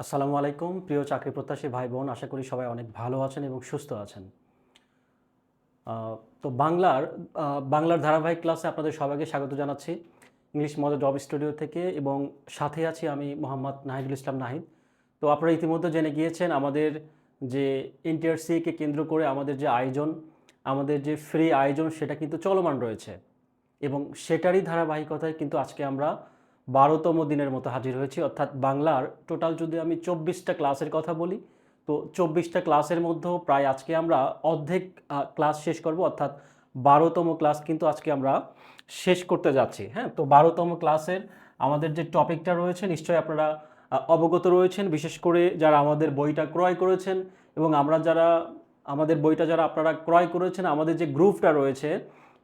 আসসালামু আলাইকুম প্রিয় চাকরি প্রত্যাশী ভাই বোন, আশা করি সবাই অনেক ভালো আছেন এবং সুস্থ আছেন। তো বাংলার ধারাবাহিক ক্লাসে আপনাদের সবাইকে স্বাগত জানাচ্ছি ইংলিশ মজা জব স্টুডিও থেকে, এবং সাথে আছি আমি মোহাম্মদ নাহিদুল ইসলাম নাহিদ। তো আপনারা ইতিমধ্যে জেনে গিয়েছেন আমাদের যে এনটিআরসি কে কেন্দ্র করে আমাদের যে ফ্রি আয়োজন সেটা কিন্তু চলমান রয়েছে, এবং সেটারই ধারাবাহিকতায় কিন্তু আজকে আমরা ১২তম দিনের মতো হাজির হয়েছি। অর্থাৎ বাংলার টোটাল যদি আমি ২৪টা ক্লাসের কথা বলি, তো ২৪টা ক্লাসের মধ্যেও প্রায় আজকে আমরা অর্ধেক ক্লাস শেষ করব, অর্থাৎ ১২তম ক্লাস কিন্তু আজকে আমরা শেষ করতে যাচ্ছি। হ্যাঁ, তো ১২তম ক্লাসের আমাদের যে টপিকটা রয়েছে নিশ্চয়ই আপনারা অবগত রয়েছেন, বিশেষ করে যারা আমাদের বইটা ক্রয় করেছেন, এবং আমাদের বইটা যারা আপনারা ক্রয় করেছেন, আমাদের যে গ্রুপটা রয়েছে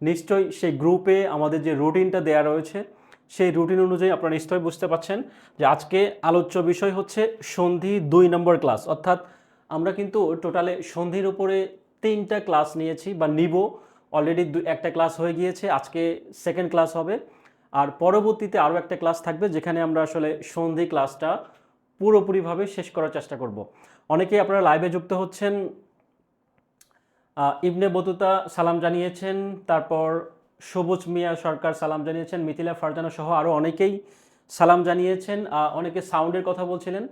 নিশ্চয়ই সেই গ্রুপে আমাদের যে রুটিনটা দেয়া রয়েছে সেই রুটিন অনুযায়ী আপনারা নিশ্চয়ই বুঝতে পারছেন যে আজকে আলোচ্য বিষয় হচ্ছে সন্ধি ২ নম্বর ক্লাস। অর্থাৎ আমরা কিন্তু টোটালে সন্ধির উপরে ৩টা ক্লাস নিয়েছি বা নিব। অলরেডি একটা ক্লাস হয়ে গিয়েছে, আজকে সেকেন্ড ক্লাস হবে, আর পরবর্তীতে আরও একটা ক্লাস থাকবে যেখানে আমরা আসলে সন্ধি ক্লাসটা পুরোপুরিভাবে শেষ করার চেষ্টা করব। অনেকেই আপনারা লাইভে যুক্ত হচ্ছেন, ইবনে বতুতা সালাম জানিয়েছেন, তারপর সবুজ মিয়া সরকার সালাম জানিয়েছেন, মিথিলা ফারজানা সহ আরও অনেকেই সালাম জানিয়েছেন। অনেকে সাউন্ডের কথা বলছিলেন,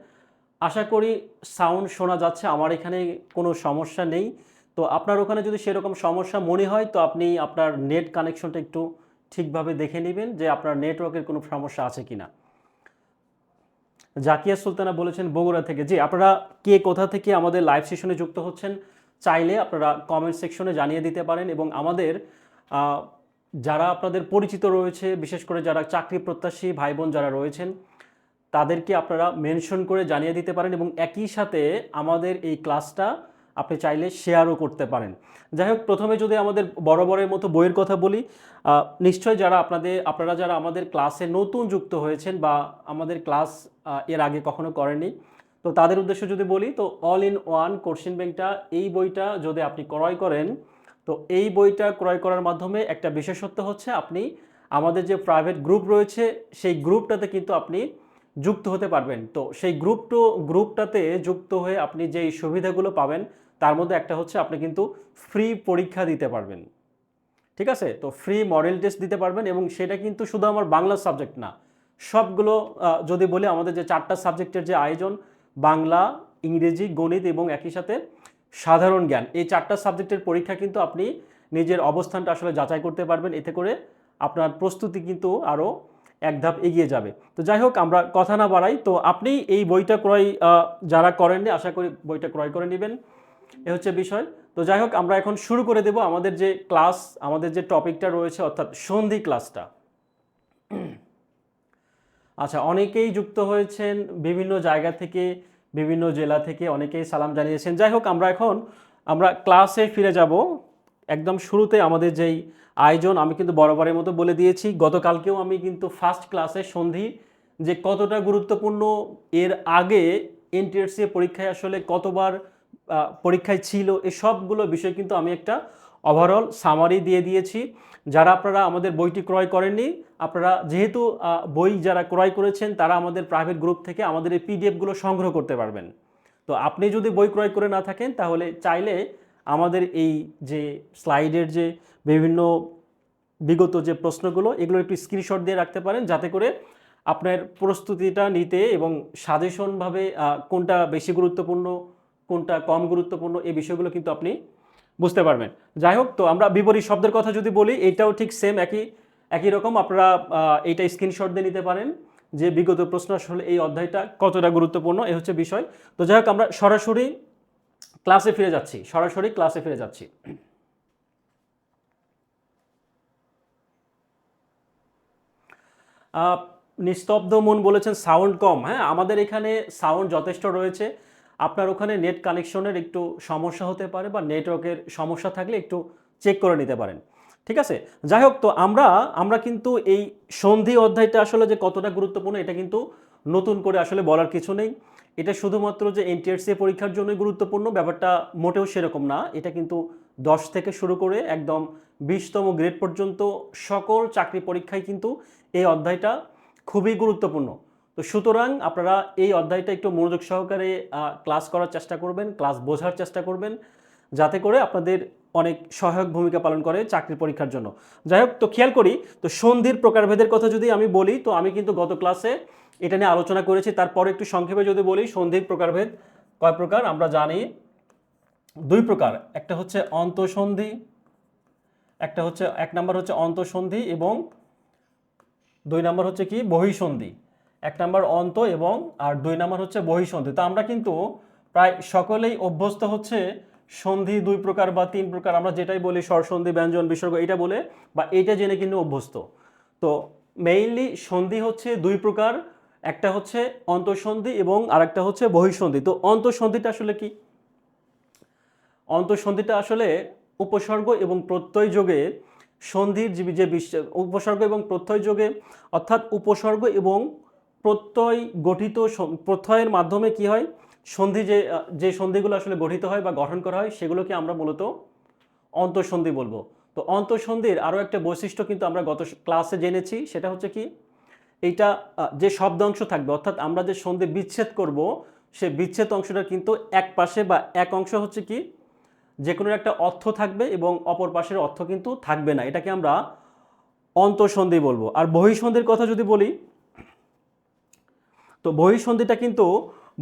আশা করি সাউন্ড শোনা যাচ্ছে, আমার এখানে কোনো সমস্যা নেই। তো আপনার ওখানে যদি সেরকম সমস্যা মনে হয় তো আপনি আপনার নেট কানেকশনটা একটু ঠিকভাবে দেখে নেবেন যে আপনার নেটওয়ার্কের কোনো সমস্যা আছে কিনা। জাকিয়া সুলতানা বলেছেন বগুড়া থেকে। জি, আপনারা কে কোথা থেকে আমাদের লাইভ সেশনে যুক্ত হচ্ছেন চাইলে আপনারা কমেন্ট সেকশনে জানিয়ে দিতে পারেন, এবং আমাদের যারা আপনাদের পরিচিত রয়েছে, বিশেষ করে যারা চাকরি প্রত্যাশী ভাই বোন যারা রয়েছেন তাদেরকে আপনারা মেনশন করে জানিয়ে দিতে পারেন, এবং একই সাথে আমাদের এই ক্লাসটা আপনি চাইলে শেয়ারও করতে পারেন। যাই হোক, প্রথমে যদি আমাদের বরাবরের মতো বইয়ের কথা বলি, নিশ্চয় আপনারা যারা আমাদের ক্লাসে নতুন যুক্ত হয়েছেন বা আমাদের ক্লাস এর আগে কখনো করেননি, তো তাদের উদ্দেশ্যে যদি বলি, তো অল ইন ওয়ান কোশ্চেন ব্যাংকটা, এই বইটা যদি আপনি ক্রয় করেন, তো এই বইটা ক্রয় করার মাধ্যমে একটা বিশেষত্ব হচ্ছে আপনি আমাদের যে প্রাইভেট গ্রুপ রয়েছে সেই গ্রুপটাতে কিন্তু আপনি যুক্ত হতে পারবেন। তো সেই গ্রুপটাতে যুক্ত হয়ে আপনি যেই সুবিধাগুলো পাবেন তার মধ্যে একটা হচ্ছে আপনি কিন্তু ফ্রি পরীক্ষা দিতে পারবেন। ঠিক আছে, তো ফ্রি মডেল টেস্ট দিতে পারবেন, এবং সেটা কিন্তু শুধু আমার বাংলা সাবজেক্ট না, সবগুলো যদি বলি আমাদের যে 4টা সাবজেক্টের যে আয়োজন, বাংলা, ইংরেজি, গণিত এবং একই সাথে সাধারণ জ্ঞান, এই 4টা সাবজেক্টের পরীক্ষা কিন্তু আপনি নিজের অবস্থানটা আসলে যাচাই করতে পারবেন। এতে করে আপনার প্রস্তুতি কিন্তু আরও এক ধাপ এগিয়ে যাবে। তো যাই হোক, আমরা কথা না বাড়াই, তো আপনি এই বইটা ক্রয় যারা করেননি আশা করি বইটা ক্রয় করে নেবেন, এ হচ্ছে বিষয়। তো যাই হোক, আমরা এখন শুরু করে দেব আমাদের যে ক্লাস, আমাদের যে টপিকটা রয়েছে, অর্থাৎ সন্ধি ক্লাসটা। আচ্ছা, অনেকেই যুক্ত হয়েছেন বিভিন্ন জায়গা থেকে, বিভিন্ন জেলা থেকে অনেকেই সালাম জানিয়েছেন। যাই হোক, আমরা ক্লাসে ফিরে যাব। একদম শুরুতে আমাদের যেই আয়োজন আমি কিন্তু বরাবরের মতো বলে দিয়েছি, গতকালকেও আমি কিন্তু ফার্স্ট ক্লাসে সন্ধি যে কতটা গুরুত্বপূর্ণ, এর আগে এনটিআরসি পরীক্ষায় আসলে কতবার পরীক্ষায় ছিল, এই সবগুলো বিষয় কিন্তু আমি একটা ওভারঅল সামারি দিয়ে দিয়েছি। যারা আপনারা আমাদের বইটি ক্রয় করেননি, আপনারা যেহেতু বই যারা ক্রয় করেছেন তারা আমাদের প্রাইভেট গ্রুপ থেকে আমাদের এই পিডিএফগুলো সংগ্রহ করতে পারবেন। তো আপনি যদি বই ক্রয় করে না থাকেন তাহলে চাইলে আমাদের এই যে স্লাইডের যে বিভিন্ন বিগত যে প্রশ্নগুলো, এগুলো একটু স্ক্রিনশট দিয়ে রাখতে পারেন, যাতে করে আপনার প্রস্তুতিটা নিতে এবং সাজেশনভাবে কোনটা বেশি গুরুত্বপূর্ণ কোনটা কম গুরুত্বপূর্ণ এই বিষয়গুলো কিন্তু আপনি বুঝতে পারবেন। যাই হোক, তো আমরা বিপরীত শব্দের কথা যদি বলি, এটাও ঠিক সেম একই একই রকম। আপনারা এইটা স্ক্রিনশট দিয়ে নিতে পারেন যে বিগত প্রশ্ন আসলে এই অধ্যায়টা কতটা গুরুত্বপূর্ণ, এ হচ্ছে বিষয়। তো যাই হোক, আমরা সরাসরি ক্লাসে ফিরে যাচ্ছি। নিস্তব্ধ মন বলেছেন সাউন্ড কম। হ্যাঁ, আমাদের এখানে সাউন্ড যথেষ্ট রয়েছে। আপনার ওখানে নেট কানেকশনের একটু সমস্যা হতে পারে বা নেটওয়ার্কের সমস্যা থাকলে একটু চেক করে নিতে পারেন। ঠিক আছে, যাই হোক, তো আমরা কিন্তু এই সন্ধি অধ্যায়টা আসলে যে কতটা গুরুত্বপূর্ণ এটা কিন্তু নতুন করে আসলে বলার কিছু নেই। এটা শুধুমাত্র যে এনটিআরসি পরীক্ষার জন্যই গুরুত্বপূর্ণ ব্যাপারটা মোটেও সেরকম না। এটা কিন্তু 10 থেকে শুরু করে একদম 20তম গ্রেড পর্যন্ত সকল চাকরি পরীক্ষায় কিন্তু এই অধ্যায়টা খুবই গুরুত্বপূর্ণ। তো সুতরাং আপনারা এই অধ্যায়টা একটু মনোযোগ সহকারে ক্লাস করার চেষ্টা করবেন, ক্লাস বোঝার চেষ্টা করবেন, যাতে করে আপনাদের অনেক সহায়ক ভূমিকা পালন করে চাকরির পরীক্ষার জন্য। যাই হোক, তো খেয়াল করি, তো সন্ধির প্রকারভেদের কথা যদি আমি বলি, তো আমি কিন্তু গত ক্লাসে এটা নিয়ে আলোচনা করেছি। তারপরে একটু সংক্ষেপে যদি বলি, সন্ধির প্রকারভেদ কয় প্রকার আমরা জানি? দুই প্রকার। একটা হচ্ছে অন্তঃসন্ধি, একটা হচ্ছে এক নাম্বার হচ্ছে অন্তঃসন্ধি এবং দুই নাম্বার হচ্ছে কি বহিঃসন্ধি। এক নাম্বার অন্ত এবং আর দুই নাম্বার হচ্ছে বহিঃসন্ধি। তো আমরা কিন্তু প্রায় সকলেই অভ্যস্ত হচ্ছে সন্ধি দুই প্রকার বা তিন প্রকার, আমরা যেটাই বলি স্বরসন্ধি, ব্যঞ্জন, বিসর্গ, এটা বলে বা এটা জেনে কিন্তু অভ্যস্ত। তো মেইনলি সন্ধি হচ্ছে দুই প্রকার, একটা হচ্ছে অন্তঃসন্ধি এবং আরেকটা হচ্ছে বহিঃসন্ধি। তো অন্তঃসন্ধিটা আসলে কি? অন্তঃসন্ধিটা আসলে উপসর্গ এবং প্রত্যয় যোগে সন্ধির যে উপসর্গ এবং প্রত্যয় যোগে, অর্থাৎ উপসর্গ এবং প্রত্যয় গঠিত প্রত্যয়ের মাধ্যমে কি হয়, সন্ধি যে সন্ধিগুলো আসলে গঠিত হয় বা গঠন করা হয়, সেগুলোকে আমরা মূলত অন্তঃসন্ধি বলবো। তো অন্তঃসন্ধির আরও একটা বৈশিষ্ট্য কিন্তু আমরা গত ক্লাসে জেনেছি, সেটা হচ্ছে কি, এইটা যে শব্দাংশ থাকবে, অর্থাৎ আমরা যে সন্ধি বিচ্ছেদ করব, সে বিচ্ছেদ অংশটা কিন্তু এক পাশে বা এক অংশ হচ্ছে কি যে কোনো একটা অর্থ থাকবে এবং অপর পাশের অর্থ কিন্তু থাকবে না, এটাকে আমরা অন্তঃসন্ধি বলবো। আর বহিঃসন্ধির কথা যদি বলি, তো বহিঃসন্ধিটা কিন্তু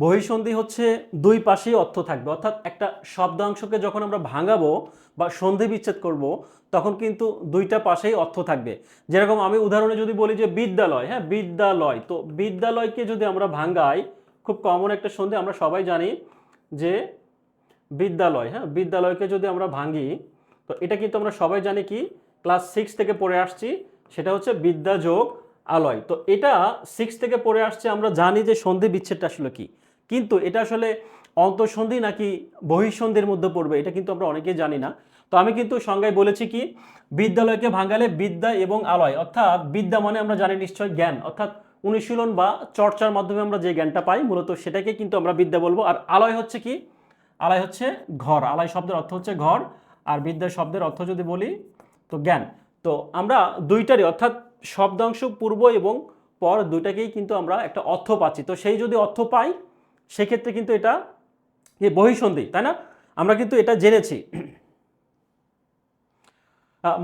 বহিঃসন্ধি হচ্ছে দুই পাশেই অর্থ থাকবে, অর্থাৎ একটা শব্দাংশকে যখন আমরা ভাঙাবো বা সন্ধি বিচ্ছেদ করব, তখন কিন্তু দুইটা পাশেই অর্থ থাকবে। যেরকম আমি উদাহরণে যদি বলি যে বিদ্যালয়, হ্যাঁ বিদ্যালয়, তো বিদ্যালয়কে যদি আমরা ভাঙাই, খুব কমন একটা সন্ধি, আমরা সবাই জানি যে বিদ্যালয়, হ্যাঁ বিদ্যালয়কে যদি আমরা ভাঙি, তো এটা কিন্তু আমরা সবাই জানি কি ক্লাস 6 থেকে পড়ে আসছি, সেটা হচ্ছে বিদ্যা যোগ আলয়। তো এটা 6 থেকে পড়ে আসছে, আমরা জানি যে সন্ধি বিচ্ছেদটা আসলে কি, কিন্তু এটা আসলে অন্তঃসন্ধি নাকি বহিঃসন্ধির মধ্যে পড়বে, এটা কিন্তু আমরা অনেকেই জানি না। তো আমি কিন্তু সংজ্ঞায় বলেছি কি, বিদ্যালয়কে ভাঙালে বিদ্যা এবং আলয়, অর্থাৎ বিদ্যা মানে আমরা জানি নিশ্চয় জ্ঞান, অর্থাৎ অনুশীলন বা চর্চার মাধ্যমে আমরা যে জ্ঞানটা পাই, মূলত সেটাকে কিন্তু আমরা বিদ্যা বলবো। আর আলয় হচ্ছে কি, আলয় হচ্ছে ঘর, আলয় শব্দের অর্থ হচ্ছে ঘর, আর বিদ্যা শব্দের অর্থ যদি বলি তো জ্ঞান। তো আমরা দুইটারই, অর্থাৎ শব্দাংশ পূর্ব এবং পর দুইটাকেই কিন্তু আমরা একটা অর্থ পাচ্ছি। তো সেই যদি অর্থ পাই, সেক্ষেত্রে কিন্তু এটা বহিঃসন্ধি, তাই না? আমরা কিন্তু এটা জেনেছি।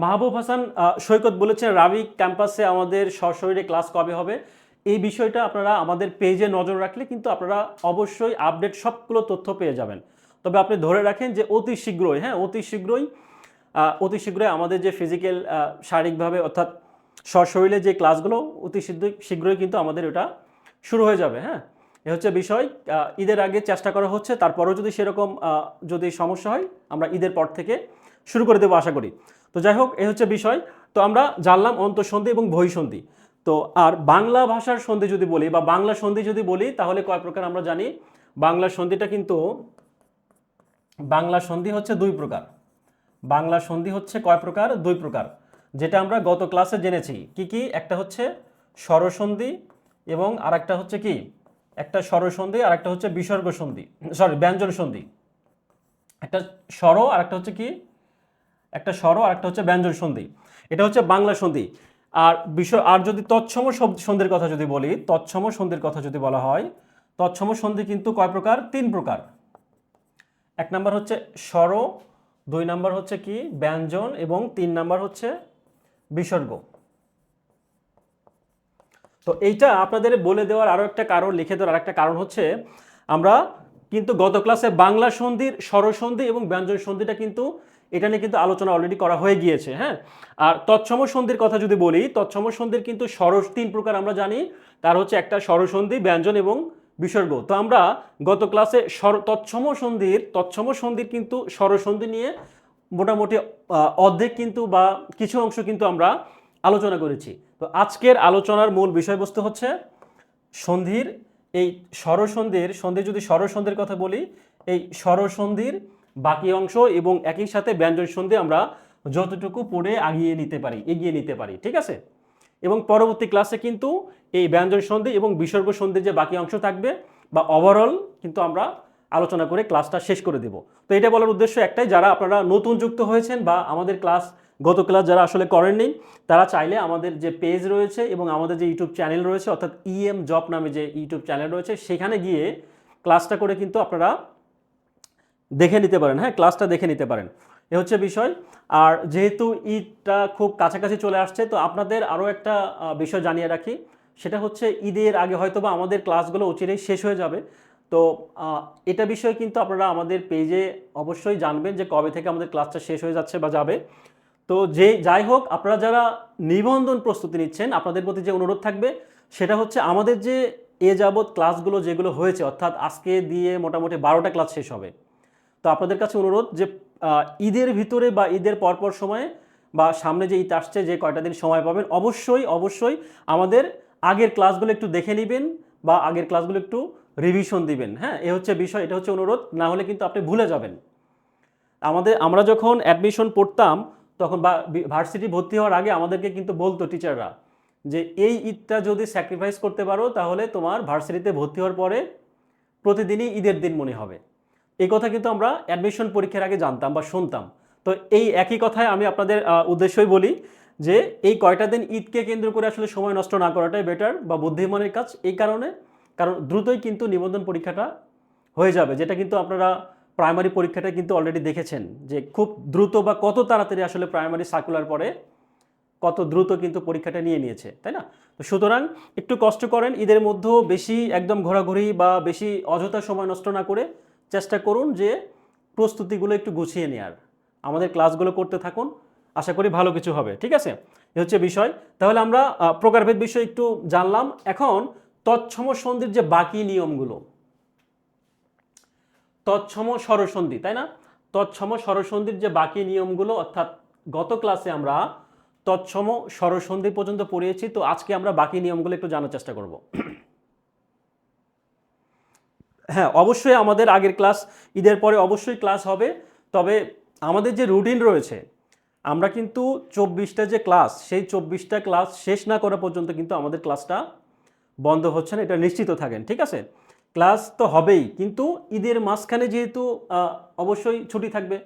মাহবুব হাসান সৈকত বলেছেন, রাবি ক্যাম্পাসে আমাদের সশরীরে ক্লাস কবে হবে? এই বিষয়টা আপনারা আমাদের পেজে নজর রাখলে কিন্তু আপনারা অবশ্যই আপডেট সবগুলো তথ্য পেয়ে যাবেন। তবে আপনি ধরে রাখেন যে অতি শীঘ্রই, হ্যাঁ অতি শীঘ্রই আমাদের যে ফিজিক্যাল শারীরিকভাবে অর্থাৎ সশরীরে যে ক্লাসগুলো অতি শীঘ্রই কিন্তু আমাদের এটা শুরু হয়ে যাবে। হ্যাঁ, এ হচ্ছে বিষয়। ঈদের আগে চেষ্টা করা হচ্ছে, তারপরেও যদি সেরকম যদি সমস্যা হয়, আমরা ঈদের পর থেকে শুরু করে দেবো আশা করি। তো যাই হোক, এ হচ্ছে বিষয়। তো আমরা জানলাম অন্তঃসন্ধি এবং বহিঃসন্ধি। তো আর বাংলা ভাষার সন্ধি যদি বলি বা বাংলা সন্ধি যদি বলি, তাহলে কয় প্রকার আমরা জানি? বাংলা সন্ধিটা কিন্তু, বাংলা সন্ধি হচ্ছে দুই প্রকার। বাংলা সন্ধি হচ্ছে কয় প্রকার? দুই প্রকার, যেটা আমরা গত ক্লাসে জেনেছি। কি কি? একটা হচ্ছে স্বরসন্ধি এবং আরেকটা হচ্ছে কি, একটা স্বরসন্ধি আর একটা হচ্ছে বিসর্গ সন্ধি, সরি ব্যঞ্জন সন্ধি। একটা স্বর আর একটা হচ্ছে কি, একটা স্বর আর একটা হচ্ছে ব্যঞ্জন সন্ধি। এটা হচ্ছে বাংলা সন্ধি। আর আর যদি তৎসম সন্ধির কথা যদি বলি, তৎসম সন্ধির কথা যদি বলা হয়, তৎসম সন্ধি কিন্তু কয় প্রকার? তিন প্রকার। এক নাম্বার হচ্ছে স্বর, দুই নাম্বার হচ্ছে কি ব্যঞ্জন এবং তিন নাম্বার হচ্ছে বিসর্গ। তো এইটা আপনাদের বলে দেওয়ার আরো একটা কারণ, লিখে দেওয়ার আরেকটা কারণ হচ্ছে, আমরা কিন্তু গত ক্লাসে বাংলা সন্ধির স্বরসন্ধি এবং ব্যঞ্জন সন্ধিটা কিন্তু এটা নিয়ে কিন্তু আলোচনা অলরেডি করা হয়ে গিয়েছে। হ্যাঁ, আর তৎসম সন্ধির কথা যদি বলি, তৎসম সন্ধির কিন্তু তিন প্রকার আমরা জানি। তার হচ্ছে একটা স্বরসন্ধি, ব্যঞ্জন এবং বিসর্গ। তো আমরা গত ক্লাসে তৎসম সন্ধির কিন্তু স্বরসন্ধি নিয়ে মোটামুটি অর্ধেক কিন্তু বা কিছু অংশ কিন্তু আমরা আলোচনা করেছি। তো আজকের আলোচনার মূল বিষয়বস্তু হচ্ছে সন্ধির এই সন্ধি যদি স্বরসন্ধির কথা বলি, এই স্বরসন্ধির বাকি অংশ এবং একই সাথে ব্যঞ্জন সন্ধি আমরা যতটুকু পড়ে এগিয়ে নিতে পারি, ঠিক আছে? এবং পরবর্তী ক্লাসে কিন্তু এই ব্যঞ্জন সন্ধি এবং বিসর্গ সন্ধির যে বাকি অংশ থাকবে বা ওভারঅল কিন্তু আমরা আলোচনা করে ক্লাসটা শেষ করে দেব। তো এটা বলার উদ্দেশ্য একটাই, যারা আপনারা নতুন যুক্ত হয়েছেন বা আমাদের ক্লাস গত ক্লাস যারা আসলে করেননি তারা চাইলে আমাদের যে পেজ রয়েছে এবং আমাদের যে ইউটিউব চ্যানেল রয়েছে অর্থাৎ ইএম জব নামে যে ইউটিউব চ্যানেল রয়েছে সেখানে গিয়ে ক্লাসটা করে কিন্তু আপনারা দেখে নিতে পারেন, হ্যাঁ ক্লাসটা দেখে নিতে পারেন। এ হচ্ছে বিষয়। আর যেহেতু ঈদটা খুব কাছাকাছি চলে আসছে, তো আপনাদের আরও একটা বিষয় জানিয়ে রাখি, সেটা হচ্ছে ঈদের আগে হয়তো বা আমাদের ক্লাসগুলো অচিরেই শেষ হয়ে যাবে। তো এটা বিষয়ে কিন্তু আপনারা আমাদের পেজে অবশ্যই জানবেন যে কবে থেকে আমাদের ক্লাসটা শেষ হয়ে যাচ্ছে বা যাবে। তো যাই হোক, আপনারা যারা নিবন্ধন প্রস্তুতি নিচ্ছেন আপনাদের প্রতি যে অনুরোধ থাকবে সেটা হচ্ছে আমাদের যে এ যাবৎ ক্লাসগুলো যেগুলো হয়েছে, অর্থাৎ আজকে দিয়ে মোটামুটি 12টা ক্লাস শেষ হবে। তো আপনাদের কাছে অনুরোধ যে ঈদের ভিতরে বা ঈদের পরপর সময়ে বা সামনে যে ঈদ আসছে যে কয়টা দিন সময় পাবেন অবশ্যই অবশ্যই আমাদের আগের ক্লাসগুলো একটু দেখে নেবেন বা আগের ক্লাসগুলো একটু রিভিশন দিবেন। হ্যাঁ, এ হচ্ছে বিষয়, এটা হচ্ছে অনুরোধ, না হলে কিন্তু আপনি ভুলে যাবেন। আমরা যখন অ্যাডমিশন পড়তাম তখন বা ভার্সিটি ভর্তি হওয়ার আগে আমাদেরকে কিন্তু বলতো টিচাররা যে এই ঈদটা যদি স্যাক্রিফাইস করতে পারো তাহলে তোমার ভার্সিটিতে ভর্তি হওয়ার পরে প্রতিদিনই ঈদের দিন মনে হবে। এই কথা কিন্তু আমরা অ্যাডমিশন পরীক্ষার আগে জানতাম বা শুনতাম। তো এই একই কথায় আমি আপনাদের উদ্দেশ্যই বলি যে এই কয়টা দিন ঈদকে কেন্দ্র করে আসলে সময় নষ্ট না করাটাই বেটার বা বুদ্ধিমানের কাজ। এই কারণে কারণ দ্রুতই কিন্তু নিবন্ধন পরীক্ষাটা হয়ে যাবে, যেটা কিন্তু আপনারা প্রাইমারি পরীক্ষাটা কিন্তু অলরেডি দেখেছেন যে খুব দ্রুত বা কত তাড়াতাড়ি আসলে প্রাইমারি সার্কুলার পরে কত দ্রুত কিন্তু পরীক্ষাটা নিয়ে নিয়েছে, তাই না? তো সুতরাং একটু কষ্ট করেন, ঈদের মধ্যেও বেশি একদম ঘোরাঘুরি বা বেশি অযথা সময় নষ্ট না করে চেষ্টা করুন যে প্রস্তুতিগুলো একটু গুছিয়ে নেওয়ার, আমাদের ক্লাসগুলো করতে থাকুন, আশা করি ভালো কিছু হবে। ঠিক আছে, এ হচ্ছে বিষয়। তাহলে আমরা প্রকারভেদ বিষয় একটু জানলাম। এখন তৎসম সন্ধির যে বাকি নিয়মগুলো, তৎসম স্বরসন্ধি, তাই না? তৎসম স্বরসন্ধির যে বাকি নিয়মগুলো, অর্থাৎ গত ক্লাসে আমরা তৎসম স্বরসন্ধি পর্যন্ত পড়িয়েছি, তো আজকে আমরা বাকি নিয়মগুলো একটু জানার চেষ্টা করব। হ্যাঁ, অবশ্যই আমাদের আগের ক্লাস, ঈদের পরে অবশ্যই ক্লাস হবে। তবে আমাদের যে রুটিন রয়েছে, আমরা কিন্তু 24টা যে ক্লাস, সেই 24টা ক্লাস শেষ না করা পর্যন্ত কিন্তু আমাদের ক্লাসটা বন্ধ হচ্ছে না, এটা নিশ্চিত থাকেন। ঠিক আছে, ক্লাস তো হবেই, কিন্তু ঈদের মাঝখানে যেহেতু অবশ্যই ছুটি থাকবে,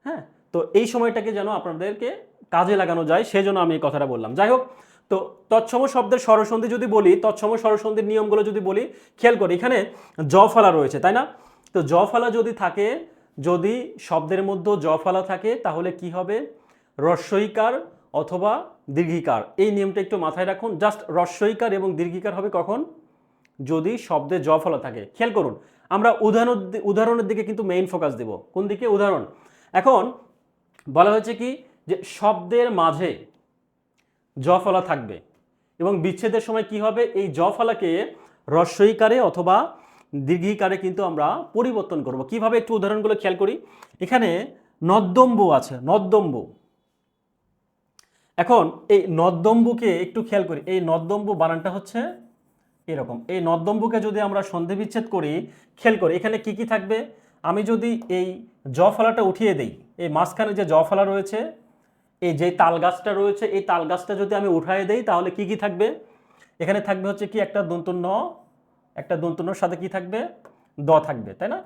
হ্যাঁ, তো এই সময়টাকে যেন আপনাদেরকে কাজে লাগানো যায় সেজন্য আমি এই কথাটা বললাম। যাই হোক, তো তৎসম শব্দের স্বরসন্ধি যদি বলি, তৎসম স্বরসন্ধির নিয়মগুলো যদি বলি, খেয়াল করি এখানে জ ফালা রয়েছে, তাই না? তো জ ফালা যদি থাকে, যদি শব্দের মধ্যে জ ফালা থাকে তাহলে কি হবে? রস্বইকার অথবা দীর্ঘিকার। এই নিয়মটা একটু মাথায় রাখুন। জাস্ট রস্বইকার এবং দীর্ঘিকার হবে কখন? যদি শব্দে জ ফলা থাকে। খেয়াল করুন, আমরা উদাহরণের দিকে কিন্তু মেইন ফোকাস দেব। কোন দিকে? উদাহরণ। এখন বলা হয়েছে কি যে শব্দের মাঝে জ ফলা থাকবে এবং বিচ্ছেদের সময় কি হবে? এই জ ফলাকে হ্রস্বইকারে অথবা দীর্ঘিকারে কিন্তু আমরা পরিবর্তন করব। কিভাবে? একটু উদাহরণগুলো খেয়াল করি। এখানে নদ্যম্বু আছে, নদ্যম্বু। এখন এই নদ্যম্বুকে একটু খেয়াল করি, এই নদ্যম্বু বানানটা হচ্ছে এরকম। এই নদ্যম্বুকে যদি আমরা সন্ধি বিচ্ছেদ করি, খেয়াল করি এখানে কি কি থাকবে। আমি যদি এই জ ফলাটা উঠিয়ে দেই, এই মাঝখানে যে জ ফলা রয়েছে, এই যে তাল গাছটা রয়েছে, এই তাল গাছটা যদি আমি উঠাই দেই তাহলে কি কি থাকবে? এখানে থাকবে হচ্ছে কি একটা দন্তন্য ন, একটা দন্তন্য নর সাথে কি থাকবে? দ থাকবে, তাই না?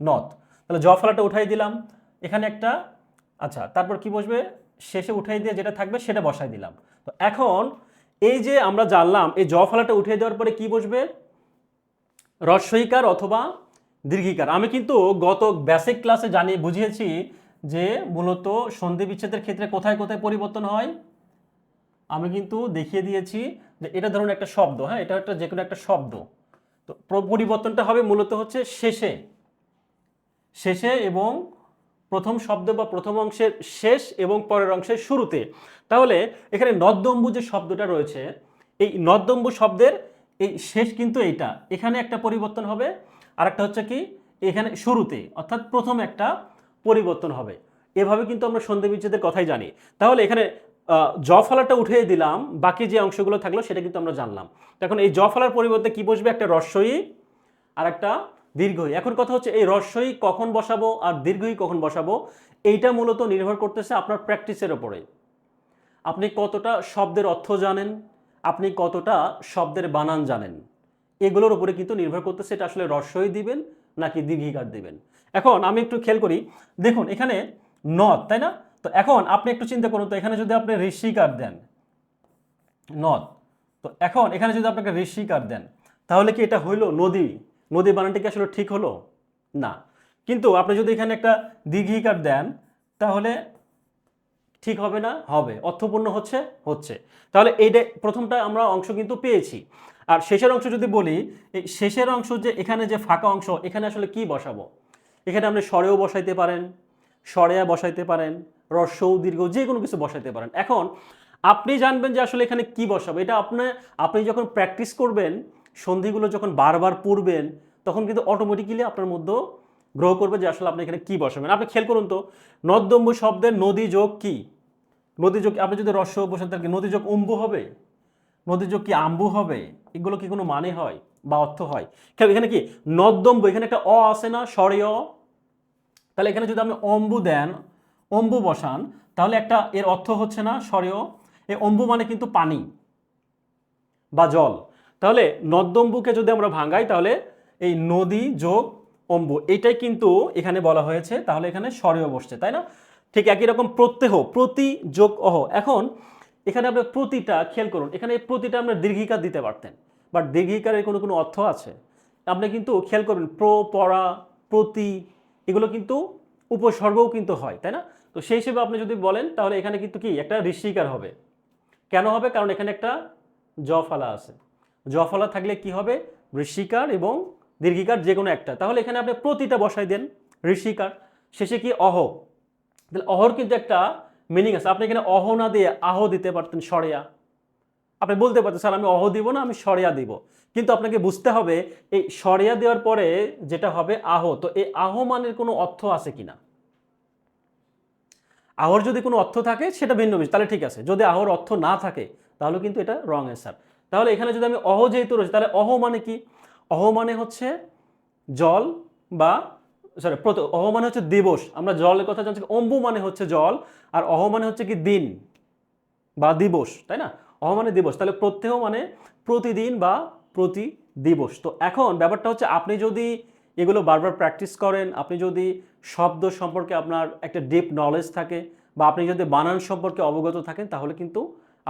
নথ। তাহলে জ ফলাটা উঠাই দিলাম, এখানে একটা, আচ্ছা তারপর কি বসবে? শেষে উঠাই দিয়ে যেটা থাকবে সেটা বসাই দিলাম। তো এখন এই যে আমরা জানলাম এই জ ফলাটা উঠিয়ে দেওয়ার পরে কি বসবে? হ্রস্বইকার অথবা দীর্ঘিকার। আমি কিন্তু গত বেসিক ক্লাসে বুঝিয়েছি যে মূলত সন্ধি বিচ্ছেদের ক্ষেত্রে কোথায় কোথায় পরিবর্তন হয়। আমি কিন্তু দেখিয়ে দিয়েছি যে এটা ধরুন একটা শব্দ, হ্যাঁ, এটা একটা যে কোনো একটা শব্দ, তো পরিবর্তনটা হবে মূলত হচ্ছে শেষে, শেষে এবং প্রথম শব্দ বা প্রথম অংশের শেষ এবং পরের অংশের শুরুতে। তাহলে এখানে নদ্যম্বু যে শব্দটা রয়েছে, এই নদ্যম্বু শব্দের এই শেষ কিন্তু এইটা, এখানে একটা পরিবর্তন হবে, আর একটা হচ্ছে কি এখানে শুরুতে, অর্থাৎ প্রথম একটা পরিবর্তন হবে। এভাবে কিন্তু আমরা সন্ধি বিচ্ছেদের কথাই জানি। তাহলে এখানে জ ফলাটা উঠিয়ে দিলাম, বাকি যে অংশগুলো থাকলো সেটা কিন্তু আমরা জানলাম। এখন এই জ ফলার পরিবর্তে কি বসবে? একটা হ্রস্বই আর একটা দীর্ঘই। এখন কথা হচ্ছে এই হ্রস্বই কখন বসাবো আর দীর্ঘই কখন বসাবো, এইটা মূলত নির্ভর করতেছে আপনার প্র্যাকটিসের ওপরে। আপনি কতটা শব্দের অর্থ জানেন, আপনি কতটা শব্দের বানান জানেন, এগুলোর উপরে কিন্তু নির্ভর করতেছে এটা আসলে হ্রস্বই দিবেন নাকি দীর্ঘিকার দিবেন। এখন আমি একটু খেয়াল করি, দেখুন এখানে নথ, তাই না? তো এখন আপনি একটু চিন্তা করুন তো, এখানে যদি আপনি ঋষিকার দেন নদ, তো এখন এখানে যদি আপনাকে ঋষিকার দেন, তাহলে কি এটা হইলো নদী? নদী বানানটা কি আসলে ঠিক হলো? না। কিন্তু আপনি যদি এখানে একটা দীর্ঘিকার দেন, তাহলে ঠিক হবে না? হবে। অর্থপূর্ণ হচ্ছে? হচ্ছে। তাহলে এইটা প্রথমটা আমরা অংশ কিন্তু পেয়েছি। আর শেষের অংশ যদি বলি, এই শেষের অংশ যে এখানে যে ফাঁকা অংশ, এখানে আসলে কি বসাবো? এখানে আপনি স্বরেও বসাইতে পারেন, স্বরেয়া বসাইতে পারেন, হ্রস্ব দীর্ঘ যে কোনো কিছু বসাইতে পারেন। এখন আপনি জানবেন যে আসলে এখানে কি বসাবো। এটা আপনি যখন প্র্যাকটিস করবেন, সন্ধিগুলো যখন বারবার পড়বেন, তখন কিন্তু অটোমেটিক্যালি আপনার মধ্যে গ্রো করবে যে আসলে আপনি এখানে কি বসাবেন। আপনি খেয়াল করুন তো, নদ্যম্বু শব্দের নদী যোগ কি? নদী যোগ, আপনি যদি হ্রস্ব বসান তাহলে কি নদী যোগ অম্বু হবে? নদী যোগ কি আম্বু হবে? এগুলো কি কোনো মানে হয় বা অর্থ হয়? এখানে কি নদ্যম্বু, এখানে একটা অ আছে না, স্বরে অ? তাহলে এখানে যদি আপনি অম্বু দেন, অম্বু বসান, তাহলে একটা এর অর্থ হচ্ছে না স্বরেয়, এই অম্বু মানে কিন্তু পানি বা জল। তাহলে নদ্যম্বুকে যদি আমরা ভাঙাই, তাহলে এই নদী যোগ অম্বু এটাই কিন্তু এখানে বলা হয়েছে, তাহলে এখানে স্বরেয় বসছে, তাই না? ঠিক একই রকম প্রত্যহ, প্রতি যোগ অহ। এখন এখানে আপনার প্রতিটা খেয়াল করুন, এখানে প্রতিটা আমরা দীর্ঘিকার দিতে পারতেন, বাট দীর্ঘিকারের কোনো কোনো অর্থ আছে? আপনি কিন্তু খেয়াল করবেন পরা, প্রতি, এগুলো কিন্তু উপসর্গও কিন্তু হয়, তাই না? তো সেই হিসেবে আপনি যদি বলেন, তাহলে এখানে কিন্তু কি একটা ঋষিকার হবে। কেন হবে? কারণ এখানে একটা জ ফালা আছে। জ ফালা থাকলে কি হবে? ঋষিকার এবং দীর্ঘিকার যে কোনো একটা। তাহলে এখানে আপনি প্রতিটা বসাই দেন, ঋষিকার। শেষে কি অহ, তাহলে অহর কিন্তু একটা মিনিং আছে। আপনি এখানে অহ না দিয়ে আহ দিতে পারতেন, সরেয়া। আপনি বলতে পারতেন স্যার আমি অহ দিব না, আমি সরেয়া দিব। কিন্তু আপনাকে বুঝতে হবে এই সরেয়া দেওয়ার পরে যেটা হবে আহ, তো এই আহ মানের কোনো অর্থ আছে কিনা। আহর যদি কোনো অর্থ থাকে সেটা ভিন্ন বিষয়, তাহলে ঠিক আছে। যদি আহর অর্থ না থাকে, তাহলে কিন্তু এটা রং অ্যান্সার। তাহলে এখানে যদি আমি অহ যেহেতু রয়েছে, তাহলে অহ মানে কি? অহ মানে হচ্ছে জল বা সরি, অহ মানে হচ্ছে দিবস। আমরা জলের কথা জানছি, অম্বু মানে হচ্ছে জল, আর অহ মানে হচ্ছে কি দিন বা দিবস, তাই না? অহ মানে দিবস, তাহলে প্রত্যহ মানে প্রতিদিন বা প্রতি দিবস। তো এখন ব্যাপারটা হচ্ছে, আপনি যদি এগুলো বারবার প্র্যাকটিস করেন, আপনি যদি শব্দ সম্পর্কে আপনার একটা ডিপ নলেজ থাকে, বা আপনি যদি বানান সম্পর্কে অবগত থাকেন, তাহলে কিন্তু